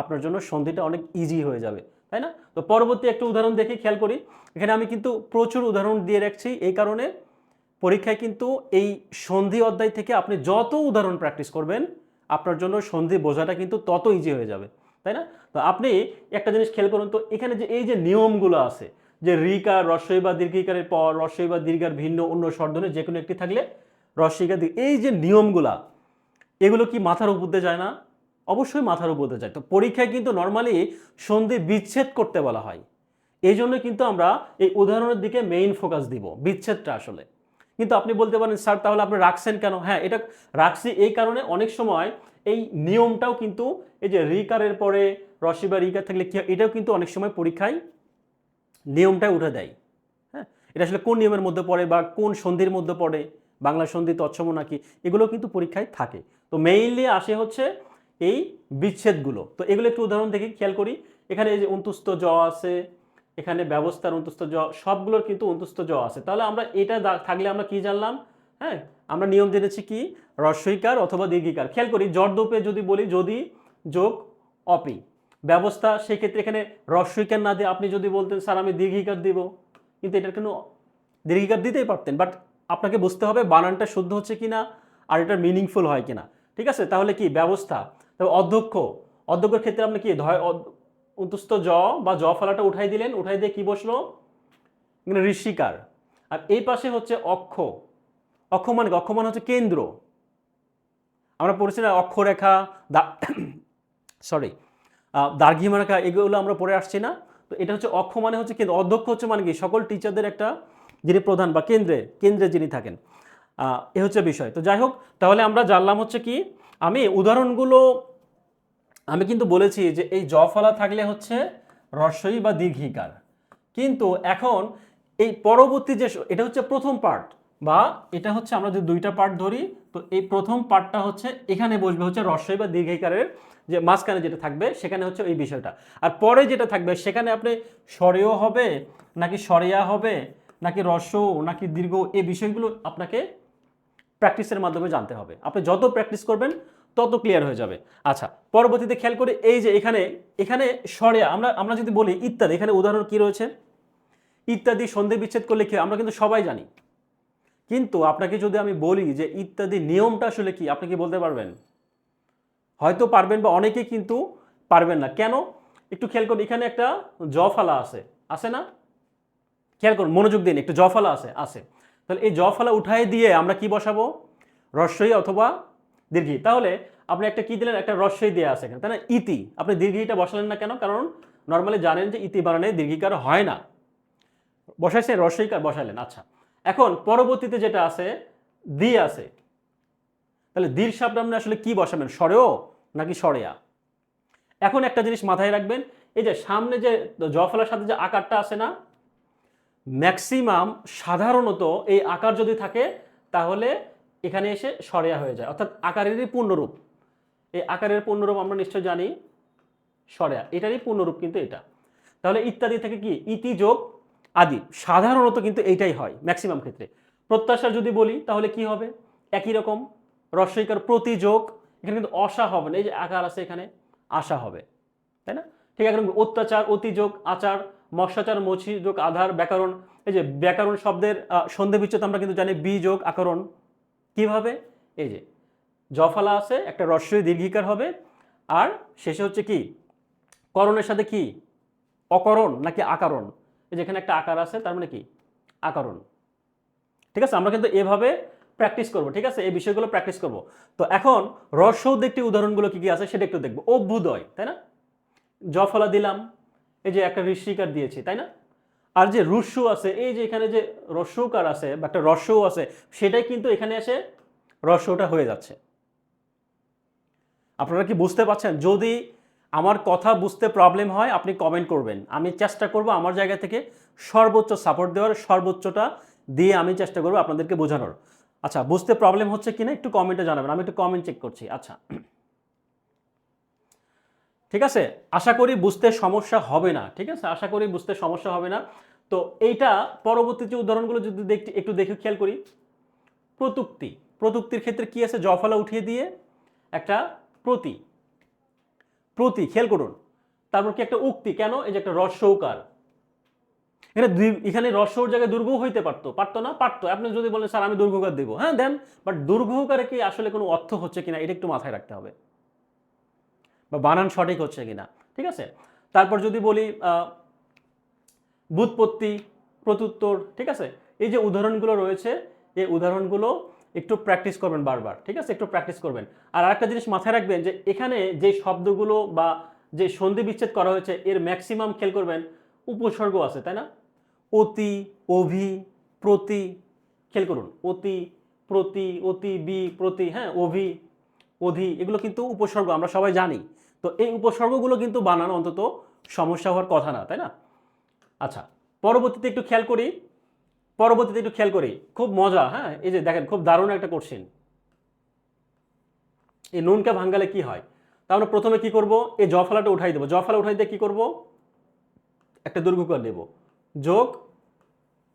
আপনার জন্য সন্ধিটা অনেক ইজি হয়ে যাবে, তাই না? তো পরবর্তী একটা উদাহরণ দেখি, খেয়াল করি। এখানে আমি কিন্তু প্রচুর উদাহরণ দিয়ে রাখছি, এই কারণে পরীক্ষায় কিন্তু এই সন্ধি অধ্যায় থেকে আপনি যত উদাহরণ প্র্যাকটিস করবেন, আপনার জন্য সন্ধি বোঝাটা কিন্তু তত ইজি হয়ে যাবে, তাই না? তো আপনি একটা জিনিস খেয়াল করুন তো, এখানে যে এই যে নিয়মগুলো আছে, যে রিকার রস্বই বা দীর্ঘিকারের পর রস্বই বা দীর্ঘার ভিন্ন অন্য স্বরধ্বনি যে কোনো একটি থাকলে রস্বইকার দীর্ঘ, এই যে নিয়মগুলা, এগুলো কি মাথার উপর দিয়ে যায় না? অবশ্যই মাথার উপর দিয়ে যায়। তো পরীক্ষায় কিন্তু নর্মালি সন্ধি বিচ্ছেদ করতে বলা হয়। এই জন্য কিন্তু আমরা এই উদাহরণের দিকে মেইন ফোকাস দিব, বিচ্ছেদটা আসলে। কিন্তু আপনি বলতে পারেন স্যার তাহলে আপনি রাখছেন কেন? হ্যাঁ, এটা রাখছি এই কারণে, অনেক সময় এই নিয়মটাও কিন্তু, এই যে রিকারের পরে রস্বই বা রিকার থাকলে কি হয়, এটাও কিন্তু অনেক সময় পরীক্ষায় নিয়মটা উঠে দেয়। হ্যাঁ, এটা আসলে কোন নিয়মের মধ্যে পড়ে বা কোন সন্ধির মধ্যে পড়ে, বাংলা সন্ধি তৎসম নাকি, এগুলো কিন্তু পরীক্ষায় থাকে। তো মেইনলি আসে হচ্ছে এই বিচ্ছেদগুলো। তো এগুলো একটু উদাহরণ দেখি, খেয়াল করি। এখানে এই যে অন্তুস্থ জ আছে, এখানে ব্যবস্থার অন্তুস্থ জ, সবগুলোর কিন্তু অন্তুস্থ জ আছে। তাহলে আমরা এটা থাকলে আমরা কি জানলাম? হ্যাঁ, আমরা নিয়ম জেনেছি কি, হ্রস্বইকার অথবা দীর্ঘিকার। খেয়াল করি জড়দোপে যদি বলি যদি যোগ অপি ব্যবস্থা, সেক্ষেত্রে এখানে হ্রস্বইকার না দিয়ে আপনি যদি বলতেন স্যার আমি দীর্ঘিকার দিব, কিন্তু এটার কোনো দীর্ঘিকার দিতেই পারতেন, বাট আপনাকে বুঝতে হবে বানানটা শুদ্ধ হচ্ছে কিনা, আর এটা মিনিংফুল হয় কিনা। ঠিক আছে, তাহলে কি ব্যবস্থা। তবে অধ্যক্ষ, অধ্যক্ষের ক্ষেত্রে আপনি কি অন্তুস্থ জ বা জ ফলাটা উঠাই দিলেন, উঠাই দিয়ে কি বসলো? এখানে ঋষিকার। আর এই পাশে হচ্ছে অক্ষ। অক্ষ মানে কি? অক্ষ মানে হচ্ছে কেন্দ্র। আমরা পড়েছি না অক্ষরেখা, সরি, দার্ঘিমারেখা, এগুলো আমরা পড়ে আসছি না? তো এটা হচ্ছে অক্ষ মানে হচ্ছে কেন্দ্র, অধ্যক্ষ হচ্ছে মানে কি সকল টিচারদের একটা, যিনি প্রধান বা কেন্দ্রে কেন্দ্রে যিনি থাকেন, এ হচ্ছে বিষয়। তো যাই হোক, তাহলে আমরা জানলাম হচ্ছে কি, আমি উদাহরণগুলো আমি কিন্তু বলেছি যে এই জ ফলা থাকলে হচ্ছে হ্রস্বই বা দীর্ঘিকার। কিন্তু এখন এই পরবর্তী যে এটা হচ্ছে প্রথম পার্ট, বা এটা হচ্ছে আমরা যে দুইটা পার্ট ধরি, তো এই প্রথম পার্টটা হচ্ছে এখানে বসবে হচ্ছে হ্রস্বই বা দীর্ঘিকারের, যে মাঝখানে যেটা থাকবে সেখানে হচ্ছে এই বিষয়টা। আর পরে যেটা থাকবে সেখানে আপনি স্বরেয় হবে নাকি স্বরেয়া হবে নাকি হ্রস্ব নাকি দীর্ঘ, এই বিষয়গুলো আপনাকে প্র্যাকটিসের মাধ্যমে জানতে হবে। আপনি যত প্র্যাকটিস করবেন তত ক্লিয়ার হয়ে যাবে। আচ্ছা, পরবর্তীতে খেয়াল করি এই যে এখানে এখানে সরেয়া আমরা যদি বলি ইত্যাদি, এখানে উদাহরণ কি রয়েছে? ইত্যাদি সন্ধি বিচ্ছেদ করলে কি আমরা কিন্তু সবাই জানি। কিন্তু আপনাকে যদি আমি বলি যে ইত্যাদি নিয়মটা আসলে কি, আপনি কি বলতে পারবেন? হয়তো পারবেন বা অনেকেই কিন্তু পারবেন না। কেন? একটু খেয়াল করুন, এখানে একটা জ ফালা আছে, আছে না? খেয়াল করুন, মনোযোগ দিন, একটু জ ফালা আছে, আছে। তাহলে এই জ ফালা উঠায় দিয়ে আমরা কি বসাবো? রস্বই অথবা দীর্ঘী। তাহলে আপনি একটা কি দিলেন? একটা রস্বই দেয়া আছে এখানে, তাই না? ইতি। আপনি দীর্ঘিটা বসালেন না কেন? কারণ নরমালি জানেন যে ইতি বানানে দীর্ঘিকার হয় না। বসাইছেন, রস্বইকার বসাইলেন। আচ্ছা, এখন পরবর্তীতে যেটা আছে, দি আছে। তাহলে দীর সামনে আপনি আসলে কি বসাবেন? স্বরেও নাকি স্বরেয়া? এখন একটা জিনিস মাথায় রাখবেন, এই যে সামনে যে জ ফলার সাথে যে আকারটা আছে না, ম্যাক্সিমাম সাধারণত এই আকার যদি থাকে তাহলে এখানে এসে স্বরেয়া হয়ে যায়, অর্থাৎ আকারেরই পূর্ণরূপ। এই আকারের পূর্ণরূপ আমরা নিশ্চয় জানি স্বরেয়া, এটারই পূর্ণরূপ কিন্তু এটা। তাহলে ইত্যাদি থেকে কি ইতি যোগ আদি, সাধারণত কিন্তু এইটাই হয় ম্যাক্সিমাম ক্ষেত্রে। প্রত্যাশা যদি বলি তাহলে কি হবে? একই রকম, রস্বইকার প্রতি যোগ, এখানে কিন্তু অসা হবে না, এই যে আকার আছে এখানে আশা হবে, তাই না? ঠিক একরকম অত্যাচার অতি যোগ আচার, মৎস্যাচার মছি যোগ আধার, ব্যাকরণ, এই যে ব্যাকরণ শব্দের সন্ধি বিচ্ছেদ আমরা কিন্তু জানি বি যোগ আকরণ। কিভাবে? এই যে জফালা আছে, একটা রস্বই দীর্ঘিকার হবে, আর শেষে হচ্ছে কি করণের সাথে কি অকরণ নাকি আকারণ, এই যেখানে একটা আকার আছে তার মানে কি আকারণ। ঠিক আছে, আমরা কিন্তু এভাবে প্র্যাকটিস করব, ঠিক আছে, এই বিষয়গুলো প্র্যাকটিস করব। তো এখন রস্বই একটি উদাহরণগুলো কি কি আছে সেটা একটু দেখবো। অভ্যুদয়, তাই না? জফলা দিলাম, এই যে একটা ঋষিকার দিয়েছি, তাই না? আর যে রুস্যু আছে, এই যে এখানে যে রস্যকার আছে বা একটা রস্যও আছে, সেটাই কিন্তু এখানে এসে রস্যটা হয়ে যাচ্ছে। আপনারা কি বুঝতে পারছেন? যদি আমার কথা বুঝতে প্রবলেম হয় আপনি কমেন্ট করবেন, আমি চেষ্টা করব আমার জায়গা থেকে সর্বোচ্চ সাপোর্ট দেওয়ার, সর্বোচ্চটা দিয়ে আমি চেষ্টা করব আপনাদেরকে বোঝানোর। আচ্ছা, বুঝতে প্রবলেম হচ্ছে কিনা একটু কমেন্টে জানাবেন, আমি একটু কমেন্ট চেক করছি। আচ্ছা, ঠিক আছে, আশা করি বুঝতে সমস্যা হবে না। ঠিক আছে, আশা করি বুঝতে সমস্যা হবে না। তো এইটা পরবর্তী যে উদাহরণগুলো যদি একটু দেখে খেয়াল করি, প্রতুক্তি, প্রতুক্তির ক্ষেত্রে কি আছে? জফলা উঠিয়ে দিয়ে একটা প্রতি, প্রতি খেয়াল করুন। তারপর কি একটা উক্তি, কেন? এই যে একটা রস্যৌকার, এখানে রস্যর জায়গায় দুর্ঘ হইতে পারতো, পারতো না? পারতো। আপনি যদি বলেন স্যার আমি দুর্ঘকার দেবো, হ্যাঁ দেন, বাট দুর্ঘকারে কি আসলে কোনো অর্থ হচ্ছে কিনা এটা একটু মাথায় রাখতে হবে, বা বানান সঠিক হচ্ছে কিনা। ঠিক আছে, তারপর যদি বলি ব্যুৎপত্তি, প্রত্যুত্তর, ঠিক আছে, এই যে উদাহরণগুলো রয়েছে এই উদাহরণগুলো একটু প্র্যাকটিস করবেন বারবার, ঠিক আছে, একটু প্র্যাকটিস করবেন। আর আরেকটা জিনিস মাথায় রাখবেন যে এখানে যে শব্দগুলো বা যে সন্ধি বিচ্ছেদ করা হয়েছে এর ম্যাক্সিমাম খেয়াল করবেন উপসর্গ আছে, তাই না? অতি, অভি, প্রতি, খেয়াল করুন, অতি, প্রতি, অতি, বি, প্রতি, হ্যাঁ, অভি, অধি, এগুলো কিন্তু উপসর্গ, আমরা সবাই জানি। তো এই উপসর্গগুলো কিন্তু বানানো অন্তত সমস্যা হওয়ার কথা না, তাই না? আচ্ছা, পরবর্তীতে একটু খেয়াল করি, পরবর্তীতে একটু খেয়াল করি, খুব মজা, হ্যাঁ, এই যে দেখেন খুব দারুণ একটা কোশ্চেন। এই নুনকে ভাঙ্গালে কি হয়? তা আমরা প্রথমে কি করব? এই জফলাটা উঠাই দেবো, জফলা উঠাই দিয়ে কি করব? একটা দীর্ঘকার দেব, যোগ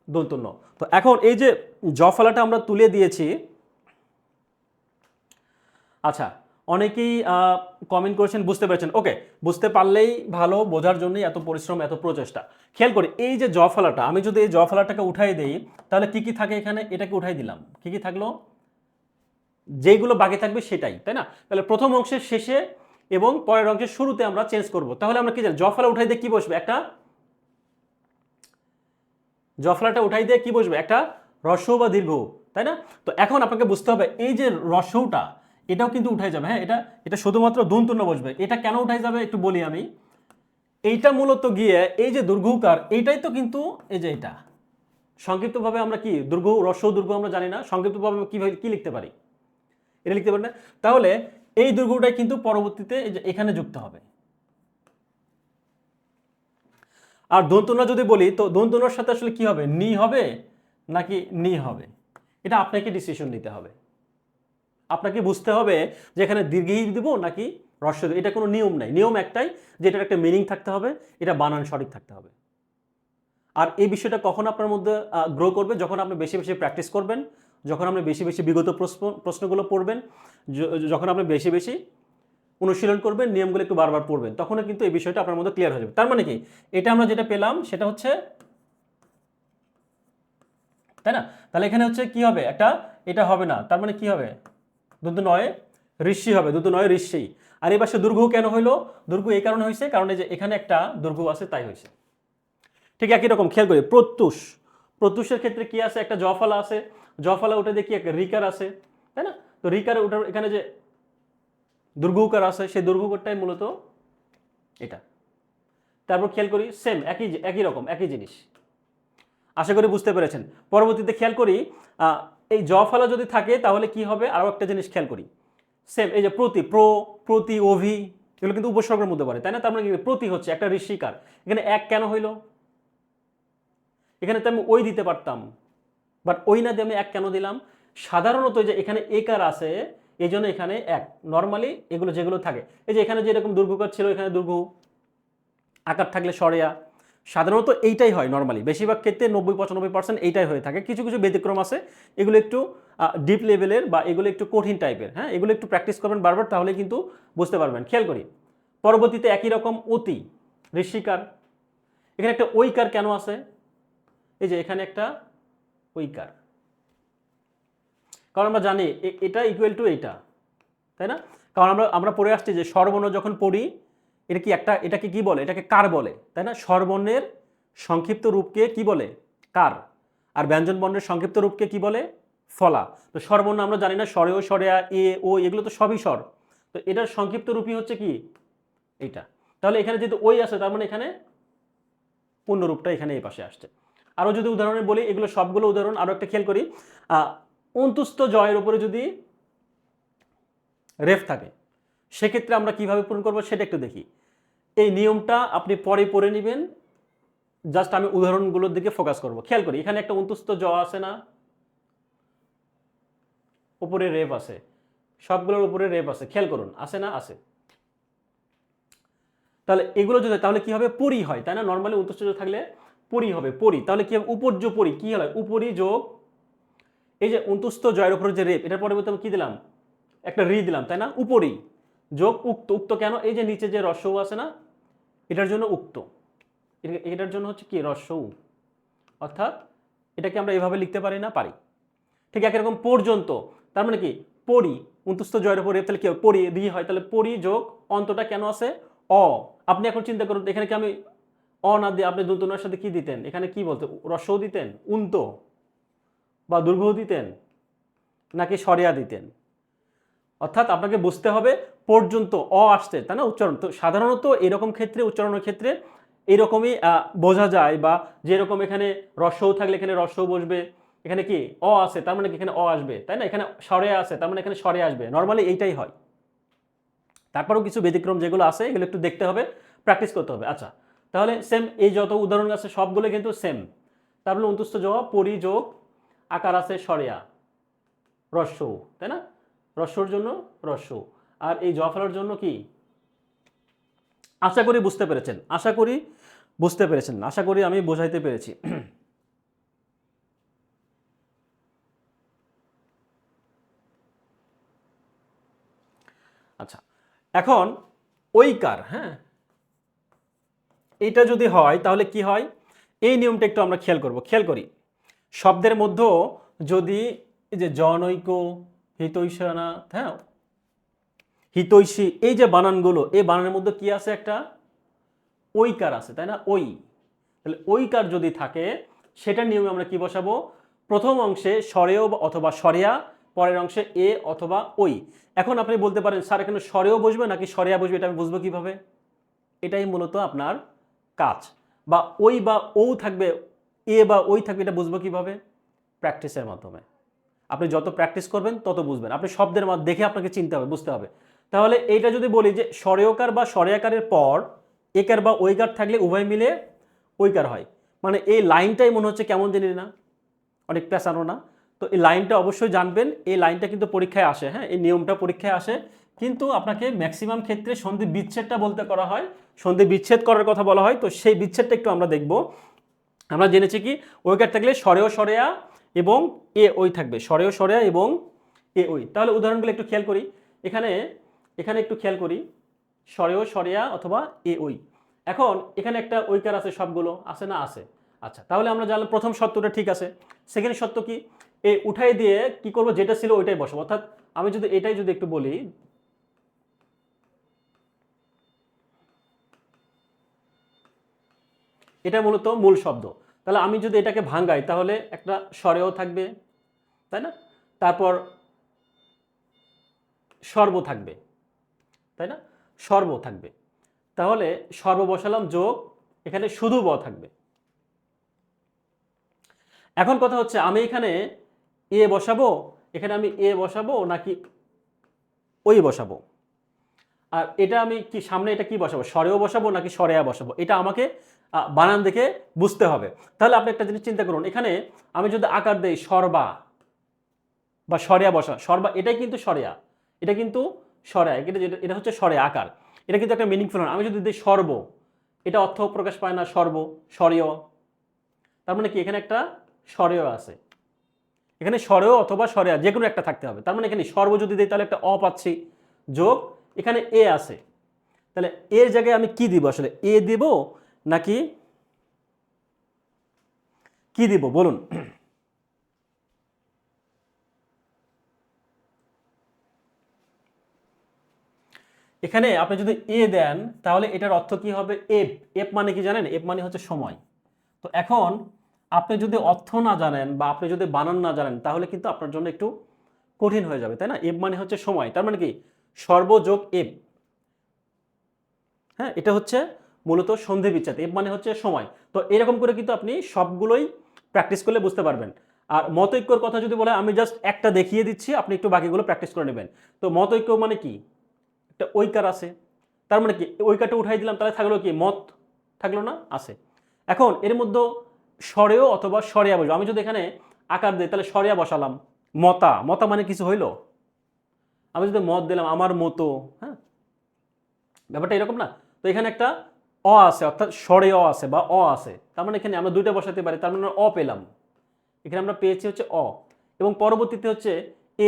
দন্তন্য। তো এখন এই যে জফলাটা আমরা তুলে দিয়েছি, আচ্ছা, অনেকেই কমেন্ট করেছেন বুঝতে পেরেছেন, ওকে, বুঝতে পারলেই ভালো, বোঝার জন্যই এত পরিশ্রম, এত প্রচেষ্টা। খেয়াল করি এই যে জফলাটা, আমি যদি এই জফলাটাকে উঠাই দেই তাহলে কি কি থাকে এখানে? এটাকে উঠাই দিলাম, কি কি থাকলো? যেইগুলো বাকি থাকবে সেটাই, তাই না? তাহলে প্রথম অংশের শেষে এবং পরের অংশের শুরুতে আমরা চেঞ্জ করব। তাহলে আমরা কি জানি জফলা উঠাই দিয়ে কি বসবে? একটা জফলাটা উঠাই দিয়ে কি বসবে? একটা রস্য বা দীর্ঘ, তাই না? তো এখন আপনাকে বুঝতে হবে এই যে রস্যটা এটাও কিন্তু উঠাই যাবে, হ্যাঁ, এটা এটা শুধুমাত্র দন্তন্য বসবে। এটা কেন উঠাই যাবে একটু বলি আমি। এইটা মূলত গিয়ে এই যে দুর্ঘকার, এইটাই তো কিন্তু এই যে এটা সংক্ষিপ্তভাবে আমরা কি দুর্ঘ, রস্য দুর্ঘ আমরা জানি না, সংক্ষিপ্তভাবে কিভাবে কি লিখতে পারি? এটা লিখতে পারি না? তাহলে এই দুর্ঘটাই কিন্তু পরবর্তীতে এই যে এখানে যুক্ত হবে। আর দন্তন্য যদি বলি তো দন্তন্যর সাথে আসলে কি হবে? নি হবে নাকি নি হবে? এটা আপনাকে ডিসিশন নিতে হবে, আপনাকে বুঝতে হবে যে এখানে দীর্ঘই দিব নাকি হ্রস্ব দিব। এটা কোনো নিয়ম নাই, নিয়ম একটাই যে এটার একটা মিনিং থাকতে হবে, এটা বানান সঠিক থাকতে হবে। আর এই বিষয়টা কখন আপনার মধ্যে গ্রো করবে? যখন আপনি বেশি বেশি প্র্যাকটিস করবেন, যখন আপনি বেশি বেশি বিগত প্রশ্নগুলো পড়বেন, যখন আপনি বেশি বেশি অনুশীলন করবেন, নিয়মগুলো একটু বারবার পড়বেন, তখনও কিন্তু এই বিষয়টা আপনার মধ্যে ক্লিয়ার হয়ে যাবে। তার মানে কি, এটা আমরা যেটা পেলাম সেটা হচ্ছে, তাই না? তাহলে এখানে হচ্ছে কি হবে, একটা এটা হবে না, তার মানে কি হবে, দুটো নয় ঋষি হবে, দুটো নয় ঋষি। আর এই পাশে দুর্ঘ কেন হইলো, দুর্ঘ এই কারণে হয়েছে, কারণ এই যে এখানে একটা দুর্ঘ আছে তাই হয়েছে। ঠিক একই রকম খেয়াল করি, প্রত্যুষ, প্রত্যুষের ক্ষেত্রে কি আছে, একটা জফলা আছে, জফলা উঠে দেখি একটা রিকার আছে, তাই না? তো রিকার ওঠার এখানে যে দুর্ঘকার আছে, সেই দুর্ঘকারটাই মূলত এটা। তারপর খেয়াল করি সেম একই রকম একই জিনিস। আশা করি বুঝতে পেরেছেন। পরবর্তীতে খেয়াল করি এই জফলা যদি থাকে তাহলে কি হবে, আরও একটা জিনিস খেয়াল করি, সেম এই যে প্রতি অভি, এগুলো কিন্তু উপসর্গের মধ্যে পড়ে, তাই না? তার মানে কি, প্রতি হচ্ছে একটা ঋষিকার, এখানে এক কেন হইল, এখানে তো আমি ওই দিতে পারতাম, বাট ওই না দিয়ে আমি এক কেন দিলাম? সাধারণত যে এখানে একার আছে, এই জন্য এখানে এক। নর্মালি এগুলো যেগুলো থাকে, এই যে এখানে যেরকম দুর্ঘকার ছিল, এখানে দুর্ঘ, আকার থাকলে সরেয়া, সাধারণত এইটাই হয় নর্মালি, বেশিরভাগ ক্ষেত্রে 90-95% এইটাই হয়ে থাকে। কিছু কিছু ব্যতিক্রম আছে, এগুলো একটু ডিপ লেভেলের বা এগুলো একটু কঠিন টাইপের, হ্যাঁ, এগুলো একটু প্র্যাকটিস করবেন বারবার, তাহলে কিন্তু বুঝতে পারবেন। খেয়াল করি পরবর্তীতে একই রকম অতি, ঋষিকার, এখানে একটা ঐকার কেন আছে, এই যে এখানে একটা ঐকার, কারণ আমরা জানি এটা ইকুয়াল টু এইটা, তাই না? কারণ আমরা পড়ে আসছি যে স্বরবর্ণ যখন পড়ি, এটাকে কি বলে, এটাকে কার বলে, তাই না? স্বরবর্ণের সংক্ষিপ্ত রূপকে কি বলে, কার। আর ব্যঞ্জন বর্ণের সংক্ষিপ্ত রূপকে কি বলে, ফলা। তো স্বরবর্ণ আমরা জানি না, স্বরেও, স্বরেয়া, এ ও, এগুলো তো সবই স্বর। তো এটার সংক্ষিপ্ত রূপই হচ্ছে কি এইটা। তাহলে এখানে যেহেতু ওই আছে, তার মানে এখানে পূর্ণরূপটা এখানে এই পাশে আসছে। আরও যদি উদাহরণে বলি, এগুলো সবগুলো উদাহরণ। আরও একটা খেয়াল করি, অন্তুস্থ জয়ের উপরে যদি রেফ থাকে, সেক্ষেত্রে আমরা কিভাবে পূরণ করবো সেটা একটু দেখি। এই নিয়মটা আপনি পরে পড়ে নেবেন, জাস্ট আমি উদাহরণগুলোর দিকে ফোকাস করব। খেয়াল করি, এখানে একটা অন্তুস্থ জ আছে না, উপরে রেফ আছে, সবগুলোর উপরে রেফ আছে, খেয়াল করুন, আছে না, আছে। তাহলে এগুলো যদি, তাহলে কি হবে, পরি হয়, তাই না? নর্মালি অন্তুস্থ জ থাকলে পরি হবে, পরি। তাহলে কি হবে, উপর্য পরি, কি হয়, উপরি যোগ এই যে অন্তুস্থ জয়ের উপরে যে রেফ, এটার পরিবর্তে আমি কি দিলাম, একটা রি দিলাম, তাই না? উপরি যোগ উক্ত, উক্ত কেন, এই যে নিচে যে রস্য আছে না, এটার জন্য উক্ত, এটার জন্য হচ্ছে কি রস্য, অর্থাৎ এটাকে আমরা এভাবে লিখতে পারি না, পারি। ঠিক একরকম পর্যন্ত, তার মানে কি, পরি, অন্তুস্থ জয়ের উপর রেফ, তাহলে কি হবে, পরি রি হয়, তাহলে পরি যোগ অন্তটা কেন আছে, অ। আপনি এখন চিন্তা করুন, এখানে কি আমি অ না দিয়ে আপনি দন্তনার সাথে কি দিতেন, এখানে কি বলতে, রস্যও দিতেন, উন্ত বা দুর্ঘ দিতেন, নাকি সরিয়া দিতেন? অর্থাৎ আপনাকে বুঝতে হবে পর্যন্ত অ আসছে, তাই না, উচ্চারণ। তো সাধারণত এরকম ক্ষেত্রে, উচ্চারণের ক্ষেত্রে এইরকমই বোঝা যায়, বা যেরকম এখানে রস্যও থাকলে এখানে রস্যও বসবে, এখানে কি অ আছে, তার মানে কি এখানে অ আসবে, তাই না? এখানে স্বরে আছে, তার মানে এখানে স্বরে আসবে, নর্মালি এইটাই হয়। তারপরেও কিছু ব্যতিক্রম যেগুলো আছে, এগুলো একটু দেখতে হবে, প্র্যাকটিস করতে হবে। আচ্ছা, তাহলে সেম এই যত উদাহরণ আছে সবগুলো কিন্তু সেম। তারপরে অন্তুস্থ জ, পরিযোগ আকার আছে সরেয়া, রস্য, তাই না? রস্যর জন্য রস্য, আর এই জফলার জন্য কি, আশা করি বুঝতে পেরেছেন, আশা করি বুঝতে পেরেছেন, আশা করি আমি বোঝাইতে পেরেছি। আচ্ছা, এখন ঐকার, হ্যাঁ, এটা যদি হয় তাহলে কি হয়, এই নিয়মটা একটু আমরা খেয়াল করব। খেয়াল করি, শব্দের মধ্যে যদি এই যে জনৈক, হিতৈষণা, হ্যাঁ, হিতৈষী, এই যে বানানগুলো, এই বানানের মধ্যে কি আছে, একটা ঐকার আছে, তাই না? ওই, তাহলে ঐকার যদি থাকে, সেটার নিয়মে আমরা কি বসাবো, প্রথম অংশে স্বরেয় অথবা স্বরেয়া, পরের অংশে এ অথবা ওই। এখন আপনি বলতে পারেন, স্যার এখানে স্বরেও বসবে নাকি স্বরেয়া বসবে, এটা আমি বুঝবো কিভাবে? এটাই মূলত আপনার কাজ। বা ওই বা ও থাকবে, এ বা ওই থাকবে, এটা বুঝবো কিভাবে? প্র্যাকটিসের মাধ্যমে। আপনি যত প্র্যাকটিস করবেন তত বুঝবেন। আপনি শব্দের দেখে আপনাকে চিনতে হবে, বুঝতে হবে। তাহলে এইটা যদি বলি যে স্বরেয়কার বা স্বরেয়াকারের পর একার বা ঐকার থাকলে উভয় মিলে ঐকার হয়, মানে এই লাইনটাই মনে হচ্ছে কেমন জানি না, অনেক পেঁচানো না? তো এই লাইনটা অবশ্যই জানবেন, এই লাইনটা কিন্তু পরীক্ষায় আসে, হ্যাঁ, এই নিয়মটা পরীক্ষায় আসে, কিন্তু আপনাকে ম্যাক্সিমাম ক্ষেত্রে সন্ধি বিচ্ছেদটা বলতে করা হয়, সন্ধি বিচ্ছেদ করার কথা বলা হয়। তো সেই বিচ্ছেদটা একটু আমরা দেখব। আমরা জেনেছি কি, ঐকার থাকলে স্বরেয় স্বরেয়া এবং এ ওই থাকবে, স্বরেয় স্বরেয়া এবং এ ওই। তাহলে উদাহরণগুলো একটু খেয়াল করি। এখানে এখানে একটু খেয়াল করি, স্বরেয় স্বরেয়া অথবা এ ওই। এখন এখানে একটা ঐকার আছে, সবগুলো আছে না? আছে। আচ্ছা, তাহলে আমরা জানলাম প্রথম সত্যটা ঠিক আছে। সেকেন্ড সত্য কি? এ উঠাই দিয়ে কি করব, যেটা ছিল ওইটাই বসাবো। অর্থাৎ আমি যদি এটাই যদি একটু বলি, এটা মূলত মূল শব্দ। তাহলে আমি যদি এটাকে ভাঙ্গাই তাহলে একটা স্বরেও থাকবে, তাই না? তারপর সর্ব থাকবে, তাই না? সর্ব থাকবে। তাহলে সর্ব বসালাম যোগ, এখানে শুধু ব থাকবে। এখন কথা হচ্ছে আমি এখানে এ বসাবো, এখানে আমি এ বসাবো নাকি ওই বসাবো? আর এটা আমি কি সামনে এটা কি বসাবো, স্বরেও বসাবো নাকি স্বরেয়া বসাবো? এটা আমাকে বানান দেখে বুঝতে হবে। তাহলে আপনি একটা জিনিস চিন্তা করুন, এখানে আমি যদি আকার দেই সর্বা বা স্বরেয়া বসা, সর্বা এটাই কিন্তু স্বরেয়া, এটা কিন্তু স্বরেয়া, এটা হচ্ছে স্বরেয়া আকার। এটা কিন্তু একটা মিনিংফুল না। আমি যদি দিই সর্ব, এটা অর্থ প্রকাশ পায় না, সর্ব স্বরেয়, তার মানে কি এখানে একটা স্বরেয় আছে। এখানে স্বরেয় অথবা স্বরেয়া যে কোনো একটা থাকতে হবে। তার মানে এখানে সর্ব যদি দিই তাহলে একটা অ পাচ্ছি, যোগ এখানে এ আছে। তাহলে এর জায়গায় আমি কি দিব আসলে, এ দিব নাকি কি দিব বলুন? এখানে আপনি যদি এ দেন তাহলে এটার অর্থ কি হবে, এফ। এফ মানে কি জানেন? এফ মানে হচ্ছে সময়। তো এখন আপনি যদি অর্থ না জানেন বা আপনি যদি বানান না জানেন তাহলে কিন্তু আপনার জন্য একটু কঠিন হয়ে যাবে, তাই না? এফ মানে হচ্ছে সময়, তার মানে কি সর্বযোগ এফ। হ্যাঁ, এটা হচ্ছে মূলত সন্ধি বিচ্ছেদ। এফ মানে হচ্ছে সময়। তো এরকম করে কিন্তু আপনি সবগুলোই প্র্যাকটিস করলে বুঝতে পারবেন। আর মতৈক্যর কথা যদি বলে, আমি জাস্ট একটা দেখিয়ে দিচ্ছি, আপনি একটু বাকিগুলো প্র্যাকটিস করে নেবেন। তো মতৈক্য মানে কি, একটা ঐকার আছে, তার মানে কি ঐকারটা উঠাই দিলাম, তাহলে থাকলো কি মত, থাকলো না? আছে। এখন এর মধ্যে স্বরেয় অথবা স্বরেয়া বসবো। আমি যদি এখানে আকার দিই তাহলে স্বরেয়া বসালাম, মতা, মতা মানে কিছু হইলো? আমি যদি মত দিলাম আমার মতো, হ্যাঁ, ব্যাপারটা এরকম না? তো এখানে একটা অ আছে, অর্থাৎ স্বরে অ আছে বা অ আছে, তার মানে এখানে আমরা দুইটা বসাতে পারি, তার মানে আমরা অ পেলাম। এখানে আমরা পেয়েছি হচ্ছে অ, এবং পরবর্তীতে হচ্ছে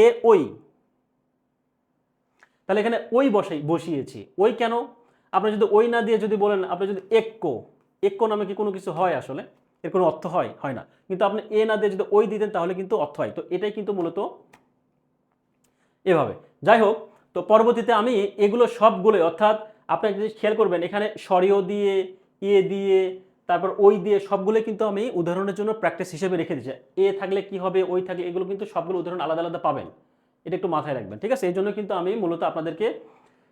এ ওই। তাহলে এখানে ওই বসিয়েছি। ওই কেন? আপনি যদি ওই না দিয়ে যদি বলেন, আপনি যদি এক্য, এক্য নামে কি কোনো কিছু হয় আসলে? এর কোনো অর্থ হয়? হয় না। কিন্তু আপনি এ না দিয়ে যদি ওই দিতেন তাহলে কিন্তু অর্থ হয়। তো এটাই কিন্তু মূলত এভাবে। যাই হোক, তো পরবর্তীতে আমি এগুলো সবগুলোই, অর্থাৎ আপনি একটা জিনিস খেয়াল করবেন, এখানে স্বরীয় দিয়ে, ইয়ে দিয়ে, তারপর ওই দিয়ে সবগুলো কিন্তু আমি উদাহরণের জন্য প্র্যাকটিস হিসেবে রেখে দিচ্ছি। এ থাকলে কি হবে, ওই থাকলে, এগুলো কিন্তু সবগুলো উদাহরণ আলাদা আলাদা পাবেন। এটা একটু মাথায় রাখবেন, ঠিক আছে? এই জন্য কিন্তু আমি মূলত আপনাদেরকে